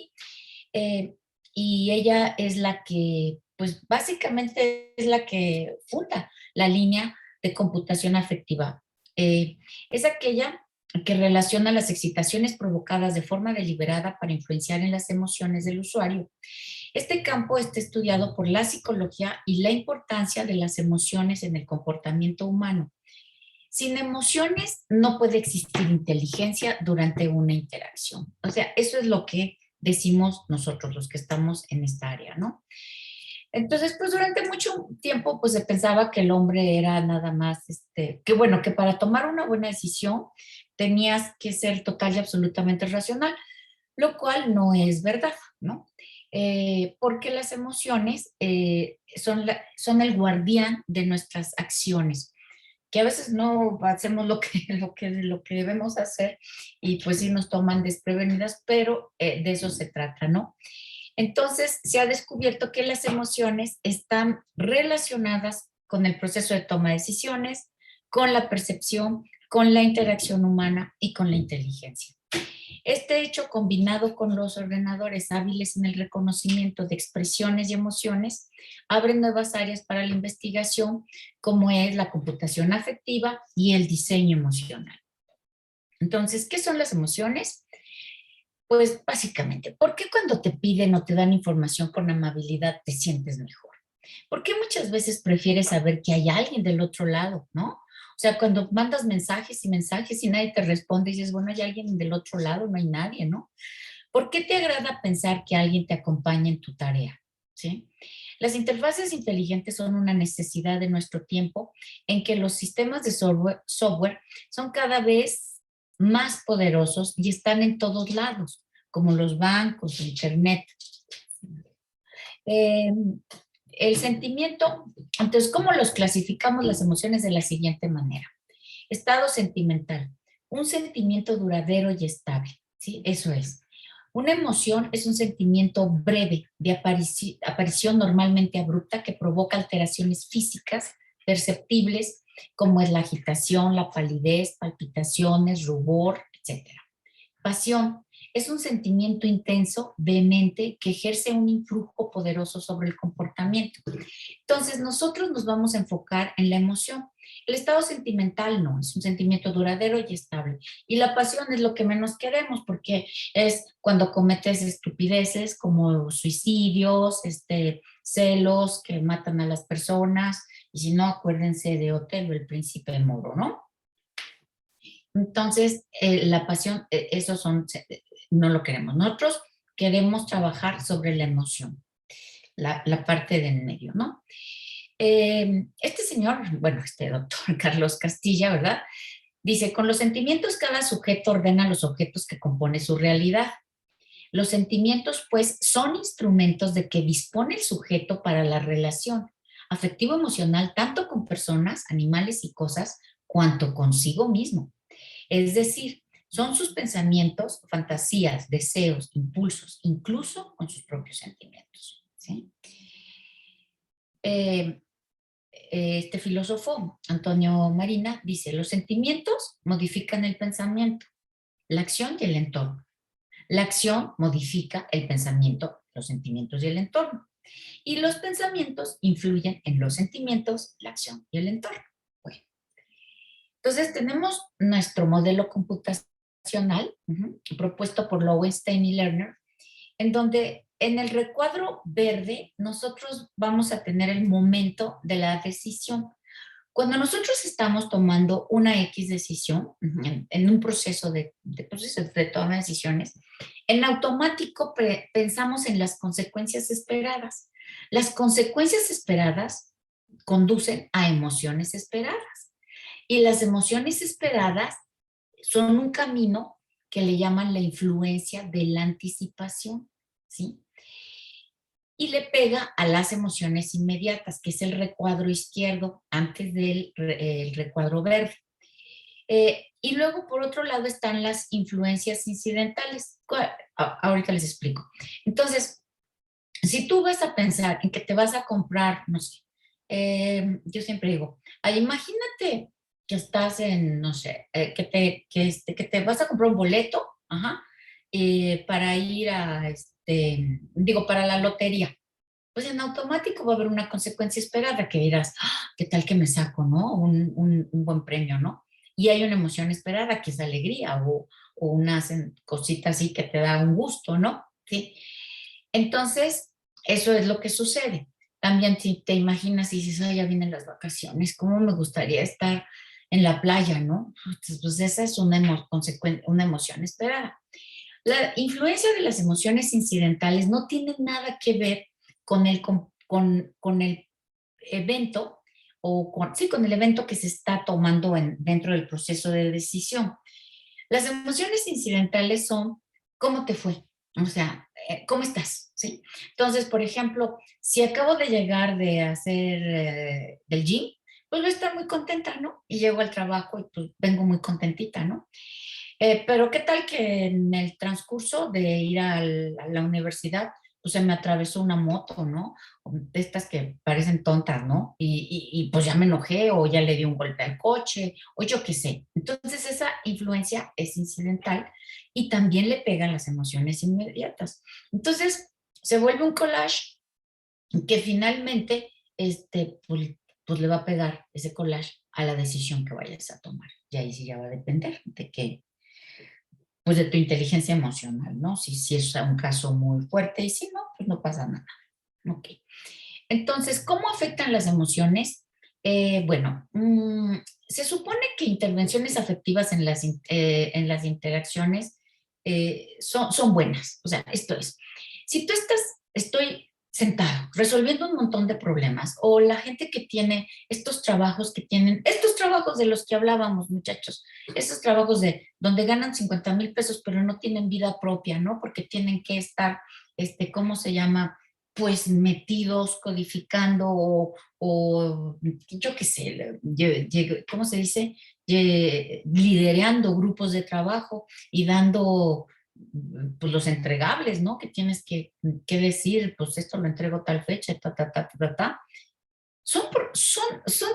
Y ella es la que, pues básicamente es la que funda la línea de computación afectiva. Es aquella que relaciona las excitaciones provocadas de forma deliberada para influenciar en las emociones del usuario. Este campo está estudiado por la psicología y la importancia de las emociones en el comportamiento humano. Sin emociones no puede existir inteligencia durante una interacción. O sea, eso es lo que decimos nosotros, los que estamos en esta área, ¿no? Entonces, pues durante mucho tiempo, pues se pensaba que el hombre era nada más, que bueno, que para tomar una buena decisión tenías que ser total y absolutamente racional, lo cual no es verdad, ¿no? Porque las emociones son el guardián de nuestras acciones, que a veces no hacemos lo que debemos hacer y pues sí nos toman desprevenidas, pero de eso se trata, ¿no? Entonces, se ha descubierto que las emociones están relacionadas con el proceso de toma de decisiones, con la percepción, con la interacción humana y con la inteligencia. Este hecho, combinado con los ordenadores hábiles en el reconocimiento de expresiones y emociones, abre nuevas áreas para la investigación, como es la computación afectiva y el diseño emocional. Entonces, ¿qué son las emociones? Pues básicamente, ¿por qué cuando te piden o te dan información con amabilidad te sientes mejor? ¿Por qué muchas veces prefieres saber que hay alguien del otro lado, no? O sea, cuando mandas mensajes y mensajes y nadie te responde y dices, bueno, hay alguien del otro lado, no hay nadie, ¿no? ¿Por qué te agrada pensar que alguien te acompaña en tu tarea? ¿Sí? Las interfaces inteligentes son una necesidad de nuestro tiempo en que los sistemas de software son cada vez más poderosos y están en todos lados, como los bancos, internet. El sentimiento, entonces, ¿cómo los clasificamos las emociones? De la siguiente manera. Estado sentimental, un sentimiento duradero y estable, ¿sí? Eso es. Una emoción es un sentimiento breve de aparición normalmente abrupta que provoca alteraciones físicas perceptibles como es la agitación, la palidez, palpitaciones, rubor, etcétera. Pasión es un sentimiento intenso, vehemente, que ejerce un influjo poderoso sobre el comportamiento. Entonces, nosotros nos vamos a enfocar en la emoción. El estado sentimental no, es un sentimiento duradero y estable. Y la pasión es lo que menos queremos, porque es cuando cometes estupideces como suicidios, celos que matan a las personas, y si no, acuérdense de Otelo, el príncipe moro, ¿no? Entonces, la pasión, esos son, no lo queremos. Nosotros queremos trabajar sobre la emoción, la parte de en medio, ¿no? Este señor, bueno, este doctor Carlos Castilla, ¿verdad? Dice, con los sentimientos cada sujeto ordena los objetos que compone su realidad. Los sentimientos, pues, son instrumentos de que dispone el sujeto para la relación afectivo-emocional, tanto con personas, animales y cosas, cuanto consigo mismo. Es decir, son sus pensamientos, fantasías, deseos, impulsos, incluso con sus propios sentimientos, ¿sí? Este filósofo, Antonio Marina, dice, los sentimientos modifican el pensamiento, la acción y el entorno. La acción modifica el pensamiento, los sentimientos y el entorno. Y los pensamientos influyen en los sentimientos, la acción y el entorno. Bueno, entonces tenemos nuestro modelo computacional propuesto por Lowenstein y Lerner, en donde en el recuadro verde nosotros vamos a tener el momento de la decisión. Cuando nosotros estamos tomando una X decisión, en un proceso de toma de decisiones, en automático pensamos en las consecuencias esperadas. Las consecuencias esperadas conducen a emociones esperadas. Y las emociones esperadas son un camino que le llaman la influencia de la anticipación, ¿sí? Y le pega a las emociones inmediatas, que es el recuadro izquierdo antes del el recuadro verde. Y luego, por otro lado, están las influencias incidentales. Ahorita les explico. Entonces, si tú vas a pensar en que te vas a comprar, no sé, yo siempre digo, imagínate que estás en, no sé, que te vas a comprar un boleto, para ir a, para la lotería. Pues en automático va a haber una consecuencia esperada que dirás, ¿qué tal que me saco, no? Un buen premio, ¿no? Y hay una emoción esperada que es alegría o una cosita así que te da un gusto, ¿no? Sí. Entonces, eso es lo que sucede. También si te imaginas y dices, ya vienen las vacaciones, ¿cómo me gustaría estar en la playa, no? Pues esa es una emoción esperada. La influencia de las emociones incidentales no tiene nada que ver con el evento con el evento que se está tomando dentro del proceso de decisión. Las emociones incidentales son cómo te fue, o sea, cómo estás, ¿sí? Entonces, por ejemplo, si acabo de llegar de hacer del gym, pues voy a estar muy contenta, ¿no? Y llego al trabajo y pues vengo muy contentita, ¿no? Pero qué tal que en el transcurso de ir a la universidad, pues se me atravesó una moto, ¿no? De estas que parecen tontas, ¿no? Y pues ya me enojé o ya le di un golpe al coche o yo qué sé. Entonces esa influencia es incidental y también le pegan las emociones inmediatas. Entonces se vuelve un collage que finalmente, pues le va a pegar ese collage a la decisión que vayas a tomar. Y ahí sí ya va a depender de qué, pues de tu inteligencia emocional, ¿no? Si es un caso muy fuerte y si no, pues no pasa nada. Ok. Entonces, ¿cómo afectan las emociones? Bueno, se supone que intervenciones afectivas en las interacciones son buenas. O sea, esto es, si tú estoy sentado resolviendo un montón de problemas o la gente que tiene estos trabajos de los que hablábamos, muchachos, esos trabajos de donde ganan 50,000 pesos pero no tienen vida propia, ¿no? Porque tienen que estar, ¿cómo se llama? pues metidos, codificando o yo qué sé, ¿cómo se dice? Liderando grupos de trabajo y dando pues, los entregables, ¿no? Que tienes que decir, pues esto lo entrego tal fecha, ta, ta, ta, ta, ta, ta. Son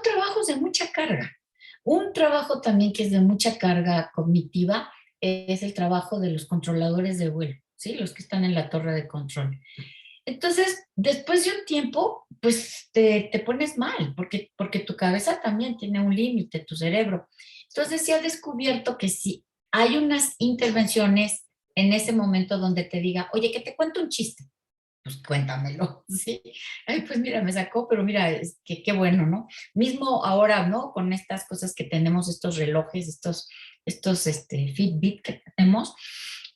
trabajos de mucha carga. Un trabajo también que es de mucha carga cognitiva es el trabajo de los controladores de vuelo, ¿sí? Los que están en la torre de control. Entonces, después de un tiempo, pues te pones mal, porque tu cabeza también tiene un límite, tu cerebro. Entonces, se ha descubierto que si hay unas intervenciones en ese momento donde te diga, oye, que te cuento un chiste, pues cuéntamelo, ¿sí? Ay, pues mira, me sacó, pero mira, es que qué bueno, ¿no? Mismo ahora, ¿no? Con estas cosas que tenemos, estos relojes, estos Fitbit que tenemos,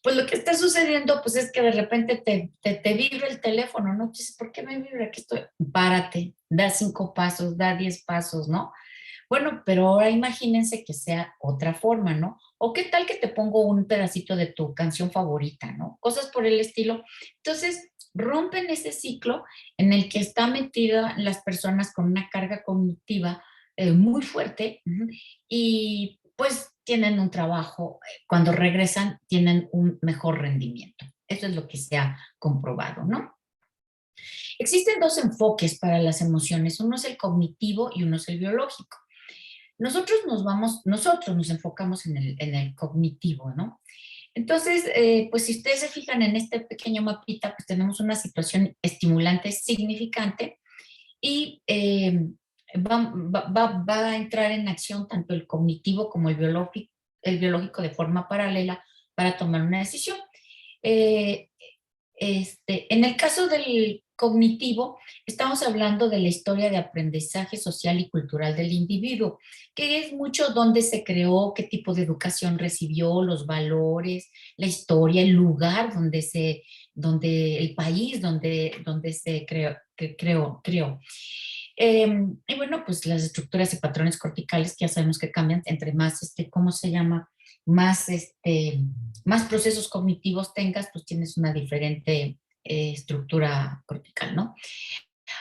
pues lo que está sucediendo, pues es que de repente te vibra el teléfono, ¿no? Dices, ¿por qué me vibra? Aquí estoy. Párate, da 5 pasos, da 10 pasos, ¿no? Bueno, pero ahora imagínense que sea otra forma, ¿no? O qué tal que te pongo un pedacito de tu canción favorita, ¿no? Cosas por el estilo. Entonces, rompen ese ciclo en el que están metidas las personas con una carga cognitiva muy fuerte y pues tienen un trabajo, cuando regresan tienen un mejor rendimiento. Eso es lo que se ha comprobado, ¿no? Existen dos enfoques para las emociones, uno es el cognitivo y uno es el biológico. Nosotros nos enfocamos en el cognitivo, ¿no? Entonces, pues si ustedes se fijan en este pequeño mapita, pues tenemos una situación estimulante significante y va a entrar en acción tanto el cognitivo como el biológico de forma paralela para tomar una decisión. Eh, en el caso del cognitivo, estamos hablando de la historia de aprendizaje social y cultural del individuo, que es mucho dónde se creó, qué tipo de educación recibió, los valores, la historia, el lugar el país donde se creó. Y bueno, pues las estructuras y patrones corticales que ya sabemos que cambian entre más, ¿cómo se llama? Más procesos cognitivos tengas, pues tienes una diferente estructura cortical, ¿no?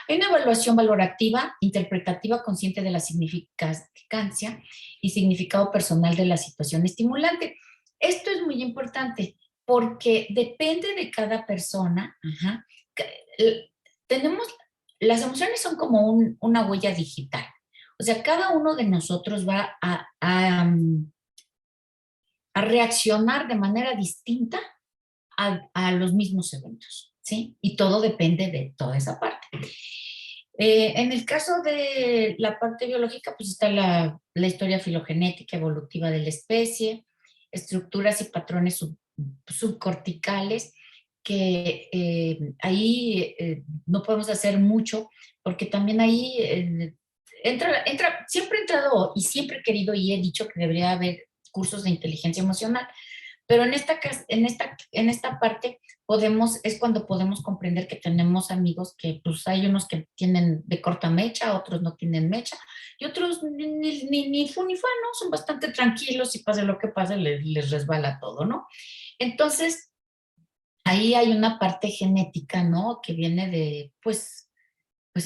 Hay una evaluación valorativa, interpretativa, consciente de la significancia y significado personal de la situación estimulante. Esto es muy importante porque depende de cada persona. Ajá, tenemos, las emociones son como una huella digital. O sea, cada uno de nosotros va a reaccionar de manera distinta a los mismos eventos, ¿sí? Y todo depende de toda esa parte. En el caso de la parte biológica, pues está la historia filogenética evolutiva de la especie, estructuras y patrones subcorticales, que ahí no podemos hacer mucho, porque también ahí siempre he entrado y siempre he querido y he dicho que debería haber cursos de inteligencia emocional, pero en esta parte es cuando podemos comprender que tenemos amigos que pues hay unos que tienen de corta mecha, otros no tienen mecha, y otros ni fu ni fa, ¿no? Son bastante tranquilos y pase lo que pase, les resbala todo, ¿no? Entonces, ahí hay una parte genética, ¿no? Que viene de, pues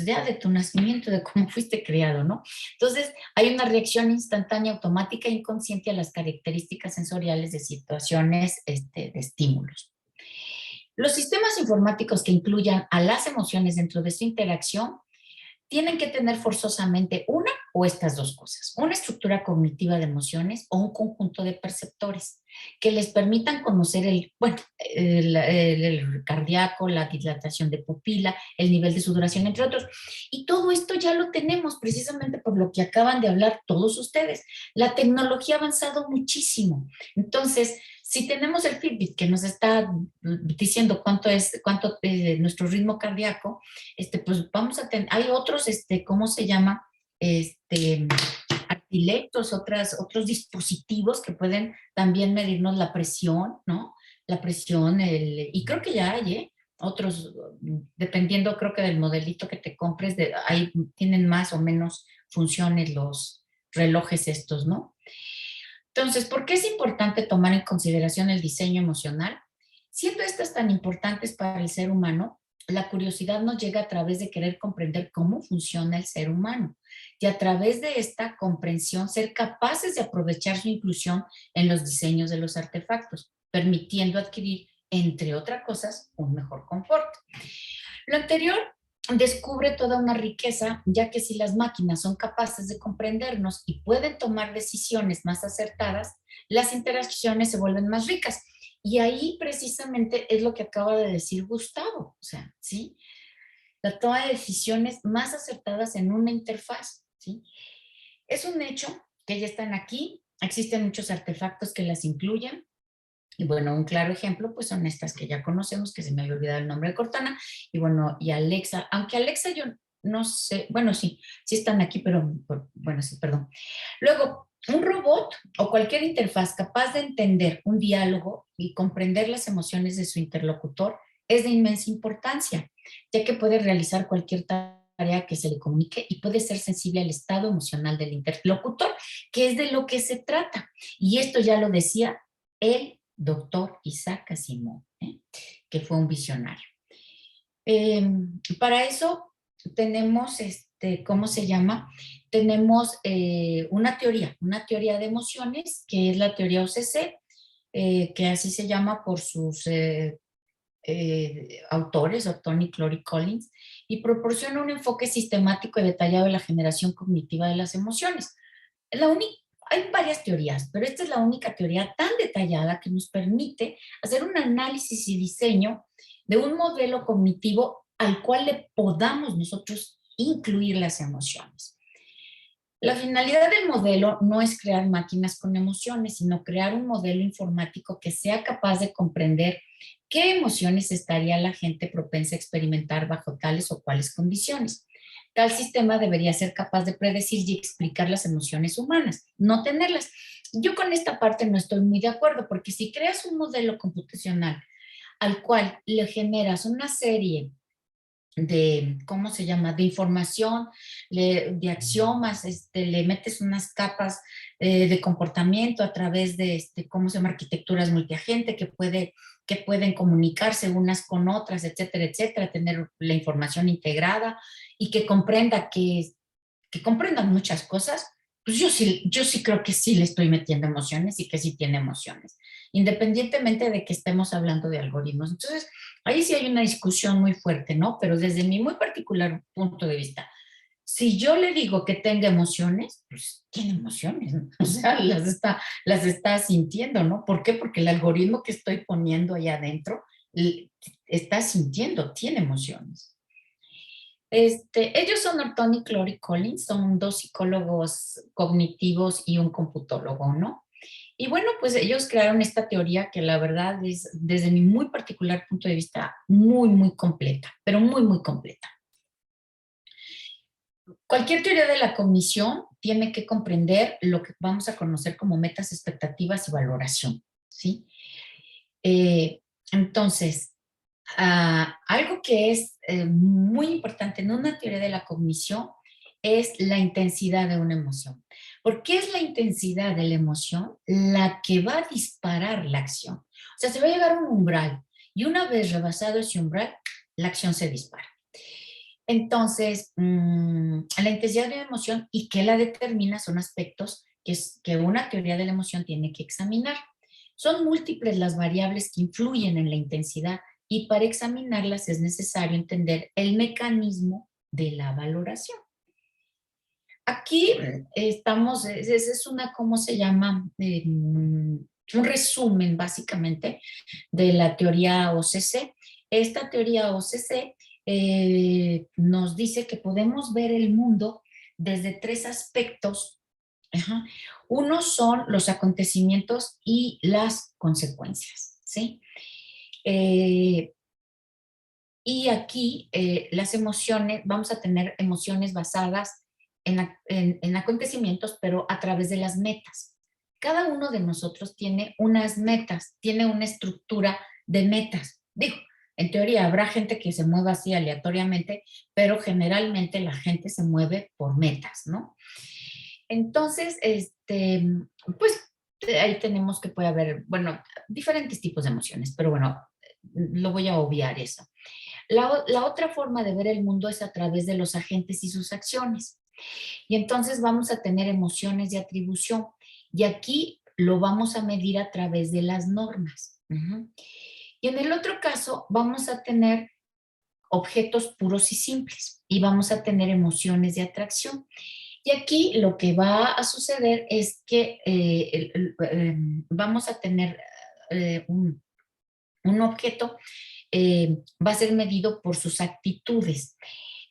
ya de tu nacimiento, de cómo fuiste criado, ¿no? Entonces, hay una reacción instantánea, automática e inconsciente a las características sensoriales de situaciones de estímulos. Los sistemas informáticos que incluyan a las emociones dentro de su interacción tienen que tener forzosamente una o estas dos cosas, una estructura cognitiva de emociones o un conjunto de perceptores que les permitan conocer el cardíaco, la dilatación de pupila, el nivel de sudoración, entre otros. Y todo esto ya lo tenemos precisamente por lo que acaban de hablar todos ustedes. La tecnología ha avanzado muchísimo. Entonces, si tenemos el Fitbit que nos está diciendo cuánto es nuestro ritmo cardíaco, pues vamos a tener, hay otros, ¿cómo se llama? Artilectos, otros dispositivos que pueden también medirnos la presión, ¿no? La presión, y creo que ya hay, otros, dependiendo creo que del modelito que te compres, ahí tienen más o menos funciones los relojes estos, ¿no? Entonces, ¿por qué es importante tomar en consideración el diseño emocional? Siendo estas tan importantes para el ser humano, la curiosidad nos llega a través de querer comprender cómo funciona el ser humano y a través de esta comprensión ser capaces de aprovechar su inclusión en los diseños de los artefactos, permitiendo adquirir, entre otras cosas, un mejor confort. Lo anterior descubre toda una riqueza, ya que si las máquinas son capaces de comprendernos y pueden tomar decisiones más acertadas, las interacciones se vuelven más ricas. Y ahí precisamente es lo que acaba de decir Gustavo, o sea, ¿sí? La toma de decisiones más acertadas en una interfaz, ¿sí? Es un hecho que ya están aquí, existen muchos artefactos que las incluyen, y bueno, un claro ejemplo, pues son estas que ya conocemos, que se me había olvidado el nombre de Cortana, y bueno, y Alexa, aunque Alexa yo no sé, bueno, sí, sí están aquí, pero bueno, sí, perdón. Luego, un robot o cualquier interfaz capaz de entender un diálogo y comprender las emociones de su interlocutor es de inmensa importancia, ya que puede realizar cualquier tarea que se le comunique y puede ser sensible al estado emocional del interlocutor, que es de lo que se trata. Y esto ya lo decía el doctor Isaac Asimov, que fue un visionario. Para eso tenemos, ¿cómo se llama? Tenemos una teoría de emociones, que es la teoría OCC, que así se llama por sus autores, Tony Clory Collins, y proporciona un enfoque sistemático y detallado de la generación cognitiva de las emociones. Hay varias teorías, pero esta es la única teoría tan detallada que nos permite hacer un análisis y diseño de un modelo cognitivo al cual le podamos nosotros incluir las emociones. La finalidad del modelo no es crear máquinas con emociones, sino crear un modelo informático que sea capaz de comprender qué emociones estaría la gente propensa a experimentar bajo tales o cuales condiciones. Tal sistema debería ser capaz de predecir y explicar las emociones humanas, no tenerlas. Yo con esta parte no estoy muy de acuerdo, porque si creas un modelo computacional al cual le generas una serie de, ¿cómo se llama?, de información, de axiomas, le metes unas capas de comportamiento a través de, ¿cómo se llama?, arquitecturas multiagente que pueden comunicarse unas con otras, etcétera, etcétera, tener la información integrada y que comprendan muchas cosas, pues yo sí creo que sí le estoy metiendo emociones y que sí tiene emociones, independientemente de que estemos hablando de algoritmos. Entonces, ahí sí hay una discusión muy fuerte, ¿no? Pero desde mi muy particular punto de vista, si yo le digo que tenga emociones, pues tiene emociones, ¿no? O sea, las está sintiendo, ¿no? ¿Por qué? Porque el algoritmo que estoy poniendo allá adentro está sintiendo, tiene emociones. Ellos son Tony Clory Collins, son dos psicólogos cognitivos y un computólogo, ¿no? Y bueno, pues ellos crearon esta teoría que la verdad es, desde mi muy particular punto de vista, muy, muy completa, pero muy, muy completa. Cualquier teoría de la cognición tiene que comprender lo que vamos a conocer como metas, expectativas y valoración, ¿sí? Entonces, algo que es muy importante en una teoría de la cognición es la intensidad de una emoción. ¿Por qué es la intensidad de la emoción la que va a disparar la acción? O sea, se va a llegar a un umbral y una vez rebasado ese umbral, la acción se dispara. Entonces, la intensidad de la emoción y qué la determina son aspectos que una teoría de la emoción tiene que examinar. Son múltiples las variables que influyen en la intensidad y para examinarlas es necesario entender el mecanismo de la valoración. Aquí estamos, es una, ¿cómo se llama? Un resumen básicamente de la teoría OCC. Esta teoría OCC nos dice que podemos ver el mundo desde tres aspectos. Ajá. Uno son los acontecimientos y las consecuencias, ¿sí? Y aquí las emociones, vamos a tener emociones basadas en acontecimientos, pero a través de las metas. Cada uno de nosotros tiene unas metas, tiene una estructura de metas. Digo, en teoría habrá gente que se mueva así aleatoriamente, pero generalmente la gente se mueve por metas, ¿no? Entonces, pues ahí tenemos que puede haber, bueno, diferentes tipos de emociones, pero bueno, lo voy a obviar eso. La otra forma de ver el mundo es a través de los agentes y sus acciones. Y entonces vamos a tener emociones de atribución. Y aquí lo vamos a medir a través de las normas. Y en el otro caso vamos a tener objetos puros y simples y vamos a tener emociones de atracción. Y aquí lo que va a suceder es que vamos a tener un objeto, va a ser medido por sus actitudes.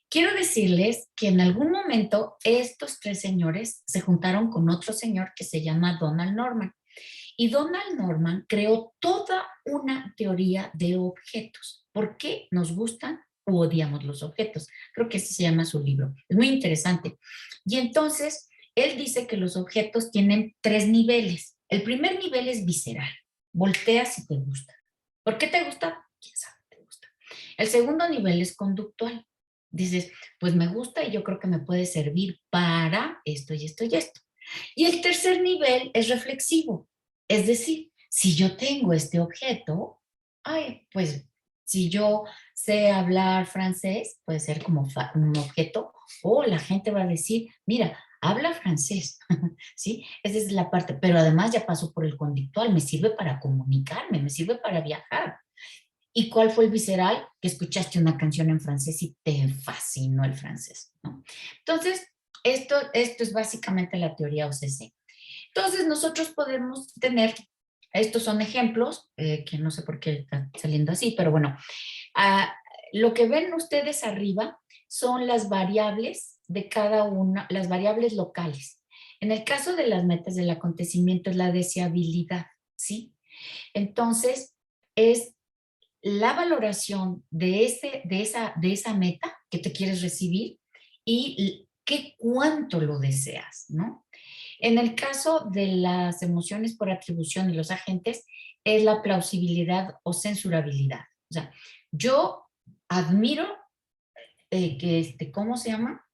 Quiero decirles que en algún momento estos tres señores se juntaron con otro señor que se llama Donald Norman. Y Donald Norman creó toda una teoría de objetos. ¿Por qué nos gustan u odiamos los objetos? Creo que ese se llama su libro. Es muy interesante. Y entonces, él dice que los objetos tienen 3 niveles. El primer nivel es visceral. Voltea si te gusta. ¿Por qué te gusta? ¿Quién sabe? Te gusta. El segundo nivel es conductual. Dices, pues me gusta y yo creo que me puede servir para esto y esto y esto. Y el tercer nivel es reflexivo. Es decir, si yo tengo este objeto, ay, pues si yo sé hablar francés, puede ser como un objeto, o la gente va a decir, mira, habla francés, ¿sí? Esa es la parte, pero además ya paso por el conductual, me sirve para comunicarme, me sirve para viajar. ¿Y cuál fue el visceral? Que escuchaste una canción en francés y te fascinó el francés, ¿no? Entonces, esto es básicamente la teoría OCC. Entonces, nosotros podemos tener, estos son ejemplos, que no sé por qué están saliendo así, pero bueno, lo que ven ustedes arriba son las variables de cada una, las variables locales. En el caso de las metas del acontecimiento es la deseabilidad, ¿sí? Entonces, es la valoración de esa meta que te quieres recibir y cuánto lo deseas, ¿no? En el caso de las emociones por atribución y los agentes, es la plausibilidad o censurabilidad. O sea, yo admiro ¿cómo se llama?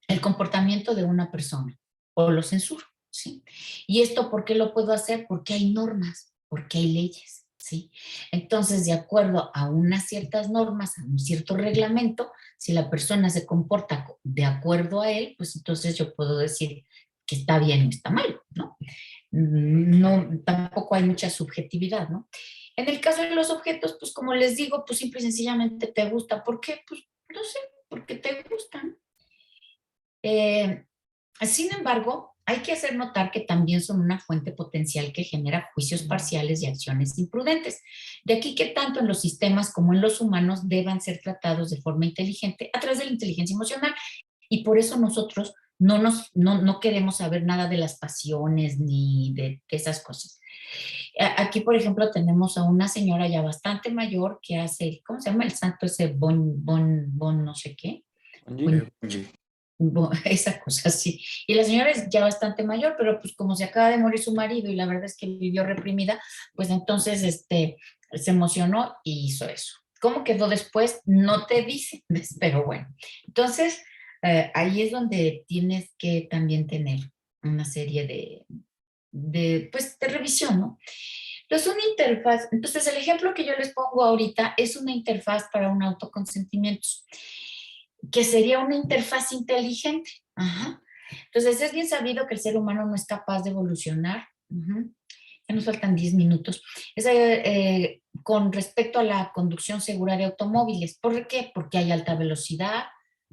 El comportamiento de una persona o lo censuro, ¿sí? ¿Y esto por qué lo puedo hacer? Porque hay normas, porque hay leyes, ¿sí? Entonces, de acuerdo a unas ciertas normas, a un cierto reglamento, si la persona se comporta de acuerdo a él, pues entonces yo puedo decir que está bien o está mal, ¿no? No, tampoco hay mucha subjetividad, ¿no? En el caso de los objetos, pues como les digo, pues simple y sencillamente te gusta. ¿Por qué? Pues no sé, porque te gustan. Sin embargo, hay que hacer notar que también son una fuente potencial que genera juicios parciales y acciones imprudentes. De aquí que tanto en los sistemas como en los humanos deban ser tratados de forma inteligente a través de la inteligencia emocional. Y por eso nosotros no queremos saber nada de las pasiones ni de esas cosas. Aquí, por ejemplo, tenemos a una señora ya bastante mayor que hace, ¿cómo se llama el santo ese? Bon no sé qué. Esa cosa, sí. Y la señora es ya bastante mayor, pero pues como se acaba de morir su marido y la verdad es que vivió reprimida, pues entonces se emocionó y hizo eso. ¿Cómo quedó después? No te dice, pero bueno. Entonces, ahí es donde tienes que también tener una serie pues, de revisión, ¿no? Entonces, una interfaz, entonces el ejemplo que yo les pongo ahorita es una interfaz para un autoconsentimiento, que sería una interfaz inteligente. Ajá. Entonces, es bien sabido que el ser humano no es capaz de evolucionar. Ya nos faltan 10 minutos. Con respecto a la conducción segura de automóviles. ¿Por qué? Porque hay alta velocidad,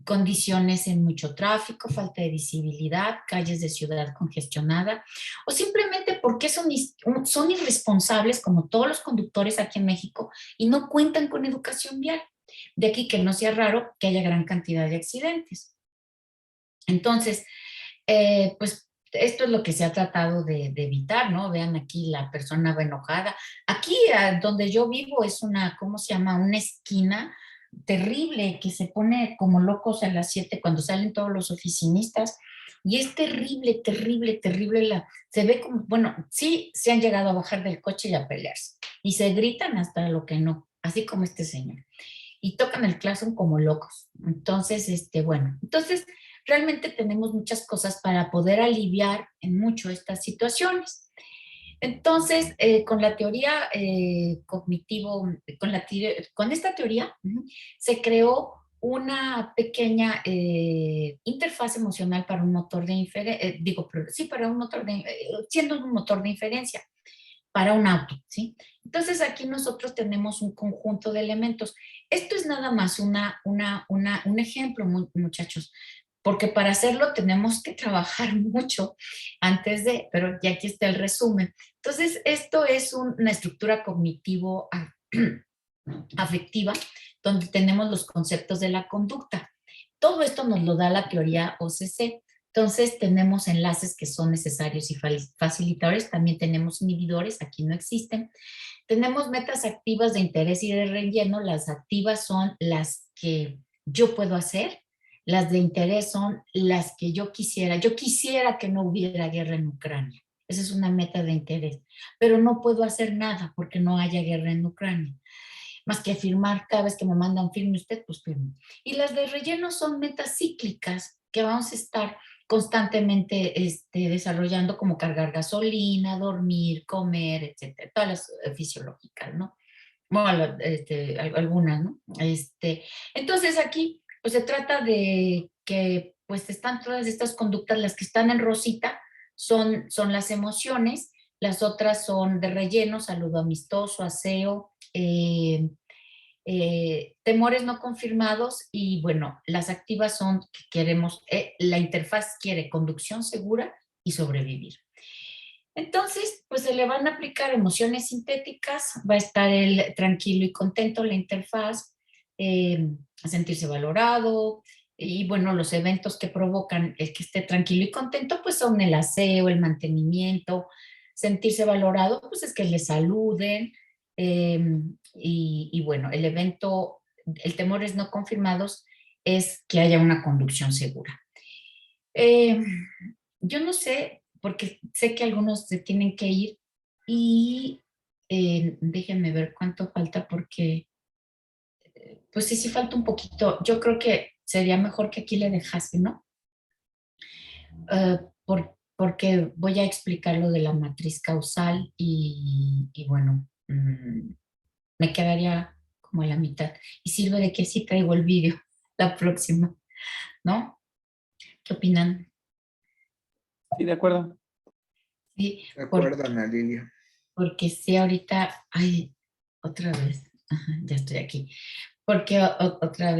condiciones en mucho tráfico, falta de visibilidad, calles de ciudad congestionada, o simplemente porque son irresponsables, como todos los conductores aquí en México, y no cuentan con educación vial. De aquí que no sea raro que haya gran cantidad de accidentes. Entonces, pues esto es lo que se ha tratado de evitar, ¿no? Vean aquí, la persona va enojada. Aquí donde yo vivo es ¿cómo se llama? Una esquina terrible que se pone como locos a las 7 cuando salen todos los oficinistas. Y es terrible, terrible, terrible. Se ve como, bueno, sí se han llegado a bajar del coche y a pelearse. Y se gritan hasta lo que no, así como este señor. Y tocan el claxon como locos. Entonces, bueno, entonces realmente tenemos muchas cosas para poder aliviar en mucho estas situaciones. Entonces, con la teoría con esta teoría se creó una pequeña interfaz emocional para un motor de inferencia, para un motor siendo un motor de inferencia para un auto, ¿sí? Entonces aquí nosotros tenemos un conjunto de elementos. Esto es nada más un ejemplo, muchachos, porque para hacerlo tenemos que trabajar mucho antes de, pero ya aquí está el resumen. Entonces, esto es una estructura cognitivo-afectiva donde tenemos los conceptos de la conducta. Todo esto nos lo da la teoría OCC. Entonces, tenemos enlaces que son necesarios y facilitadores. También tenemos inhibidores, aquí no existen. Tenemos metas activas de interés y de relleno. Las activas son las que yo puedo hacer. Las de interés son las que yo quisiera. Yo quisiera que no hubiera guerra en Ucrania. Esa es una meta de interés. Pero no puedo hacer nada porque no haya guerra en Ucrania. Más que firmar cada vez que me mandan firme usted, pues firme. Y las de relleno son metas cíclicas que vamos a estar constantemente desarrollando, como cargar gasolina, dormir, comer, etcétera, todas las fisiológicas, ¿no? Bueno, algunas, ¿no? Entonces aquí, pues se trata de que, pues están todas estas conductas, las que están en rosita son las emociones, las otras son de relleno, saludo amistoso, aseo, temores no confirmados y bueno, las activas son que queremos, la interfaz quiere conducción segura y sobrevivir. Entonces, pues se le van a aplicar emociones sintéticas, va a estar el tranquilo y contento, la interfaz, a sentirse valorado, y bueno, los eventos que provocan el que esté tranquilo y contento, pues son el aseo, el mantenimiento, sentirse valorado, pues es que le saluden, y bueno, el temores no confirmados es que haya una conducción segura. Eh, yo no sé, porque sé que algunos se tienen que ir y déjenme ver cuánto falta porque, pues sí falta un poquito. Yo creo que sería mejor que aquí le dejase, ¿no? Porque voy a explicar lo de la matriz causal y bueno, me quedaría como a la mitad. Y sirve de que sí traigo el vídeo la próxima, ¿no? ¿Qué opinan? Sí, de acuerdo. Sí, De acuerdo, Ana Lilia. porque sí, ahorita, ay, otra vez, ajá, ya estoy aquí, porque otra vez